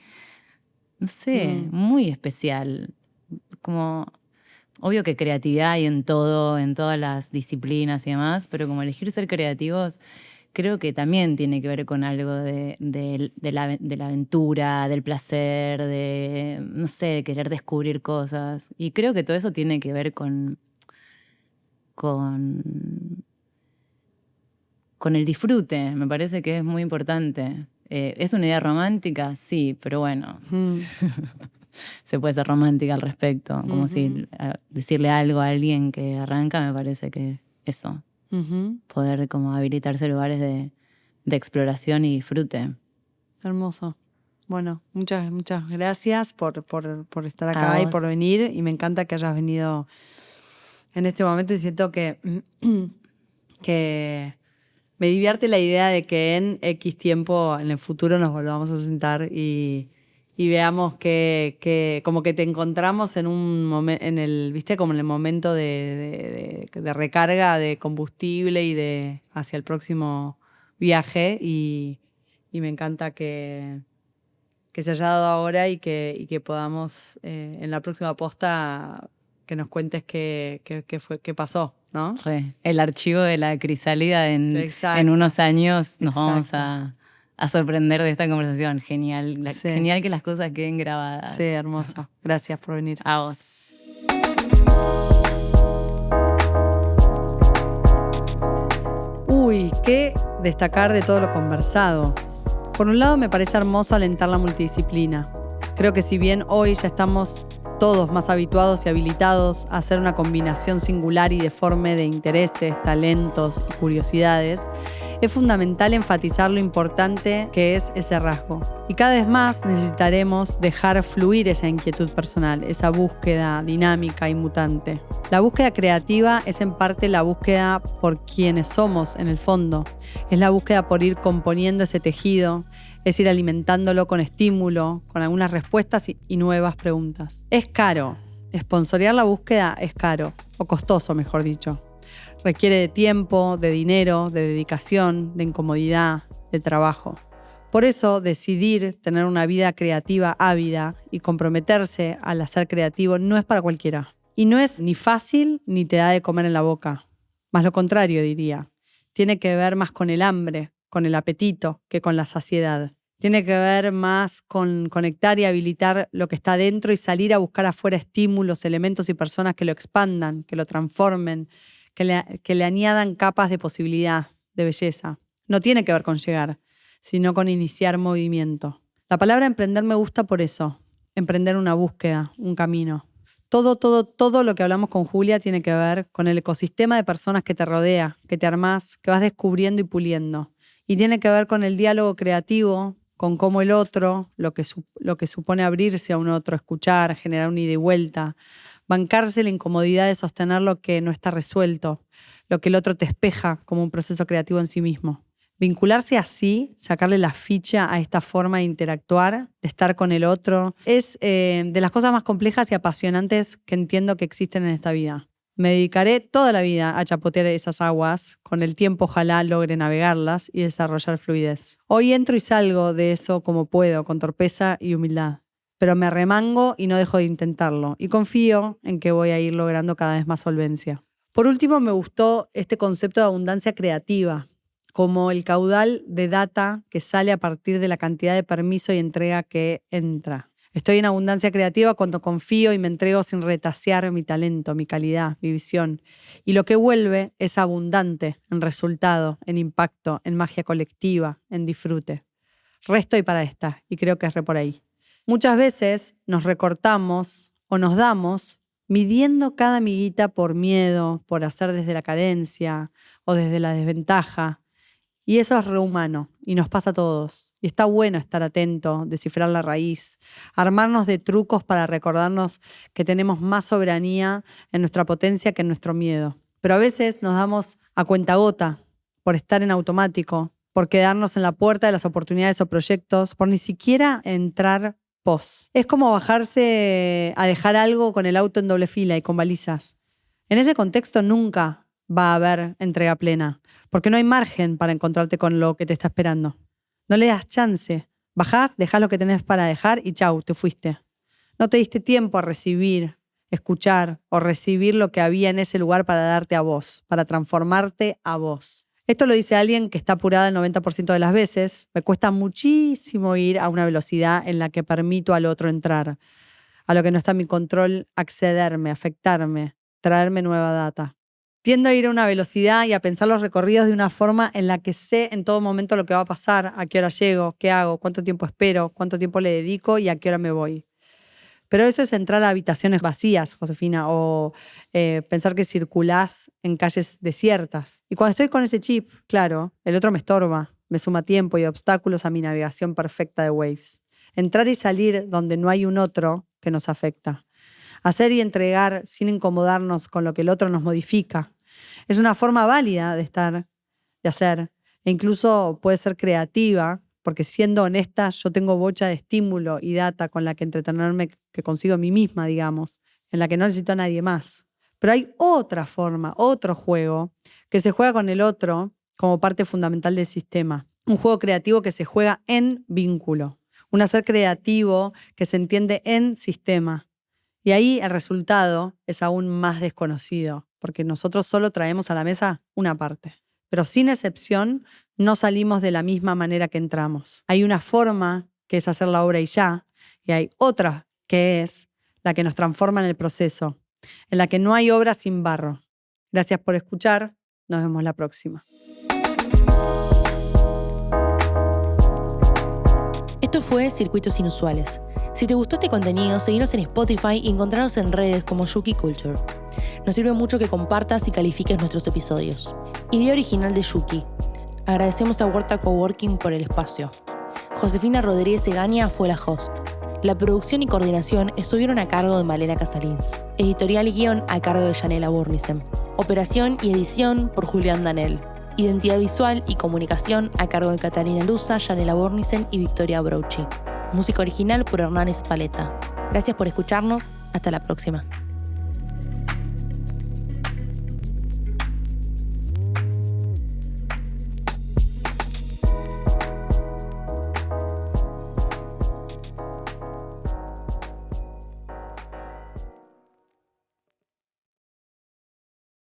no sé, muy especial. Como, obvio que creatividad hay en todo, en todas las disciplinas y demás, pero como elegir ser creativos, creo que también tiene que ver con algo de la aventura, del placer, de, no sé, de querer descubrir cosas. Y creo que todo eso tiene que ver con el disfrute, me parece que es muy importante. ¿Es una idea romántica? Sí, pero bueno, se puede ser romántica al respecto. Como si decirle algo a alguien que arranca, me parece que eso. Poder como habilitarse lugares de exploración y disfrute. Hermoso. Bueno, muchas gracias por estar acá y por venir. Y me encanta que hayas venido en este momento y siento que me divierte la idea de que en X tiempo, en el futuro, nos volvamos a sentar y veamos que como que te encontramos en un momento, ¿viste? Como en el momento de recarga de combustible y de hacia el próximo viaje y me encanta que se haya dado ahora y que podamos en la próxima posta que nos cuentes qué pasó, ¿no? El archivo de la crisálida en Exacto. unos años nos Exacto. vamos a sorprender de esta conversación. Genial. Sí. Genial que las cosas queden grabadas. Sí, hermoso. Gracias por venir. A vos. Uy, qué destacar de todo lo conversado. Por un lado, me parece hermoso alentar la multidisciplina. Creo que si bien hoy ya estamos todos más habituados y habilitados a hacer una combinación singular y deforme de intereses, talentos y curiosidades, es fundamental enfatizar lo importante que es ese rasgo. Y cada vez más necesitaremos dejar fluir esa inquietud personal, esa búsqueda dinámica y mutante. La búsqueda creativa es en parte la búsqueda por quienes somos en el fondo. Es la búsqueda por ir componiendo ese tejido, es ir alimentándolo con estímulo, con algunas respuestas y nuevas preguntas. Es caro. Sponsorear la búsqueda es caro, o costoso, mejor dicho. Requiere de tiempo, de dinero, de dedicación, de incomodidad, de trabajo. Por eso, decidir tener una vida creativa ávida y comprometerse al hacer creativo no es para cualquiera. Y no es ni fácil ni te da de comer en la boca. Más lo contrario, diría. Tiene que ver más con el hambre, con el apetito, que con la saciedad. Tiene que ver más con conectar y habilitar lo que está dentro y salir a buscar afuera estímulos, elementos y personas que lo expandan, que lo transformen, que le añadan capas de posibilidad, de belleza. No tiene que ver con llegar, sino con iniciar movimiento. La palabra emprender me gusta por eso. Emprender una búsqueda, un camino. Todo lo que hablamos con Julia tiene que ver con el ecosistema de personas que te rodea, que te armás, que vas descubriendo y puliendo. Y tiene que ver con el diálogo creativo, con cómo el otro, lo que supone abrirse a un otro, escuchar, generar una ida y vuelta, bancarse la incomodidad de sostener lo que no está resuelto, lo que el otro te espeja como un proceso creativo en sí mismo. Vincularse así, sacarle la ficha a esta forma de interactuar, de estar con el otro, es de las cosas más complejas y apasionantes que entiendo que existen en esta vida. Me dedicaré toda la vida a chapotear esas aguas, con el tiempo ojalá logre navegarlas y desarrollar fluidez. Hoy entro y salgo de eso como puedo, con torpeza y humildad. Pero me arremango y no dejo de intentarlo, y confío en que voy a ir logrando cada vez más solvencia. Por último, me gustó este concepto de abundancia creativa, como el caudal de data que sale a partir de la cantidad de permiso y entrega que entra. Estoy en abundancia creativa cuando confío y me entrego sin retasear mi talento, mi calidad, mi visión. Y lo que vuelve es abundante en resultado, en impacto, en magia colectiva, en disfrute. Estoy para esta, y creo que es por ahí. Muchas veces nos recortamos o nos damos midiendo cada miguita por miedo, por hacer desde la carencia o desde la desventaja. Y eso es rehumano y nos pasa a todos. Y está bueno estar atento, descifrar la raíz, armarnos de trucos para recordarnos que tenemos más soberanía en nuestra potencia que en nuestro miedo. Pero a veces nos damos a cuentagota por estar en automático, por quedarnos en la puerta de las oportunidades o proyectos, por ni siquiera entrar pos. Es como bajarse a dejar algo con el auto en doble fila y con balizas. En ese contexto nunca va a haber entrega plena, porque no hay margen para encontrarte con lo que te está esperando. No le das chance. Bajás, dejás lo que tenés para dejar y chau, te fuiste. No te diste tiempo a recibir, escuchar o recibir lo que había en ese lugar para darte a vos, para transformarte a vos. Esto lo dice alguien que está apurada el 90% de las veces. Me cuesta muchísimo ir a una velocidad en la que permito al otro entrar, a lo que no está en mi control accederme, afectarme, traerme nueva data. Tiendo a ir a una velocidad y a pensar los recorridos de una forma en la que sé en todo momento lo que va a pasar, a qué hora llego, qué hago, cuánto tiempo espero, cuánto tiempo le dedico y a qué hora me voy. Pero eso es entrar a habitaciones vacías, Josefina, o pensar que circulás en calles desiertas. Y cuando estoy con ese chip, claro, el otro me estorba, me suma tiempo y obstáculos a mi navegación perfecta de Waze. Entrar y salir donde no hay un otro que nos afecta. Hacer y entregar sin incomodarnos con lo que el otro nos modifica. Es una forma válida de estar, de hacer, e incluso puede ser creativa, porque siendo honesta yo tengo bocha de estímulo y data con la que entretenerme que consigo a mí misma, digamos, en la que no necesito a nadie más. Pero hay otra forma, otro juego, que se juega con el otro, como parte fundamental del sistema. Un juego creativo que se juega en vínculo. Un hacer creativo que se entiende en sistema. Y ahí el resultado es aún más desconocido, porque nosotros solo traemos a la mesa una parte. Pero sin excepción, no salimos de la misma manera que entramos. Hay una forma que es hacer la obra y ya, y hay otra que es la que nos transforma en el proceso, en la que no hay obra sin barro. Gracias por escuchar. Nos vemos la próxima. Esto fue Circuitos Inusuales. Si te gustó este contenido, seguinos en Spotify y encontrarnos en redes como Yuki Culture. Nos sirve mucho que compartas y califiques nuestros episodios. Idea original de Yuki. Agradecemos a Huerta Coworking por el espacio. Josefina Rodríguez Egaña fue la host. La producción y coordinación estuvieron a cargo de Malena Casalins. Editorial y guión a cargo de Yanela Bornisen. Operación y edición por Julián Danel. Identidad visual y comunicación a cargo de Catalina Luza, Yanela Bornisen y Victoria Brochi. Música original por Hernán Espaleta. Gracias por escucharnos. Hasta la próxima.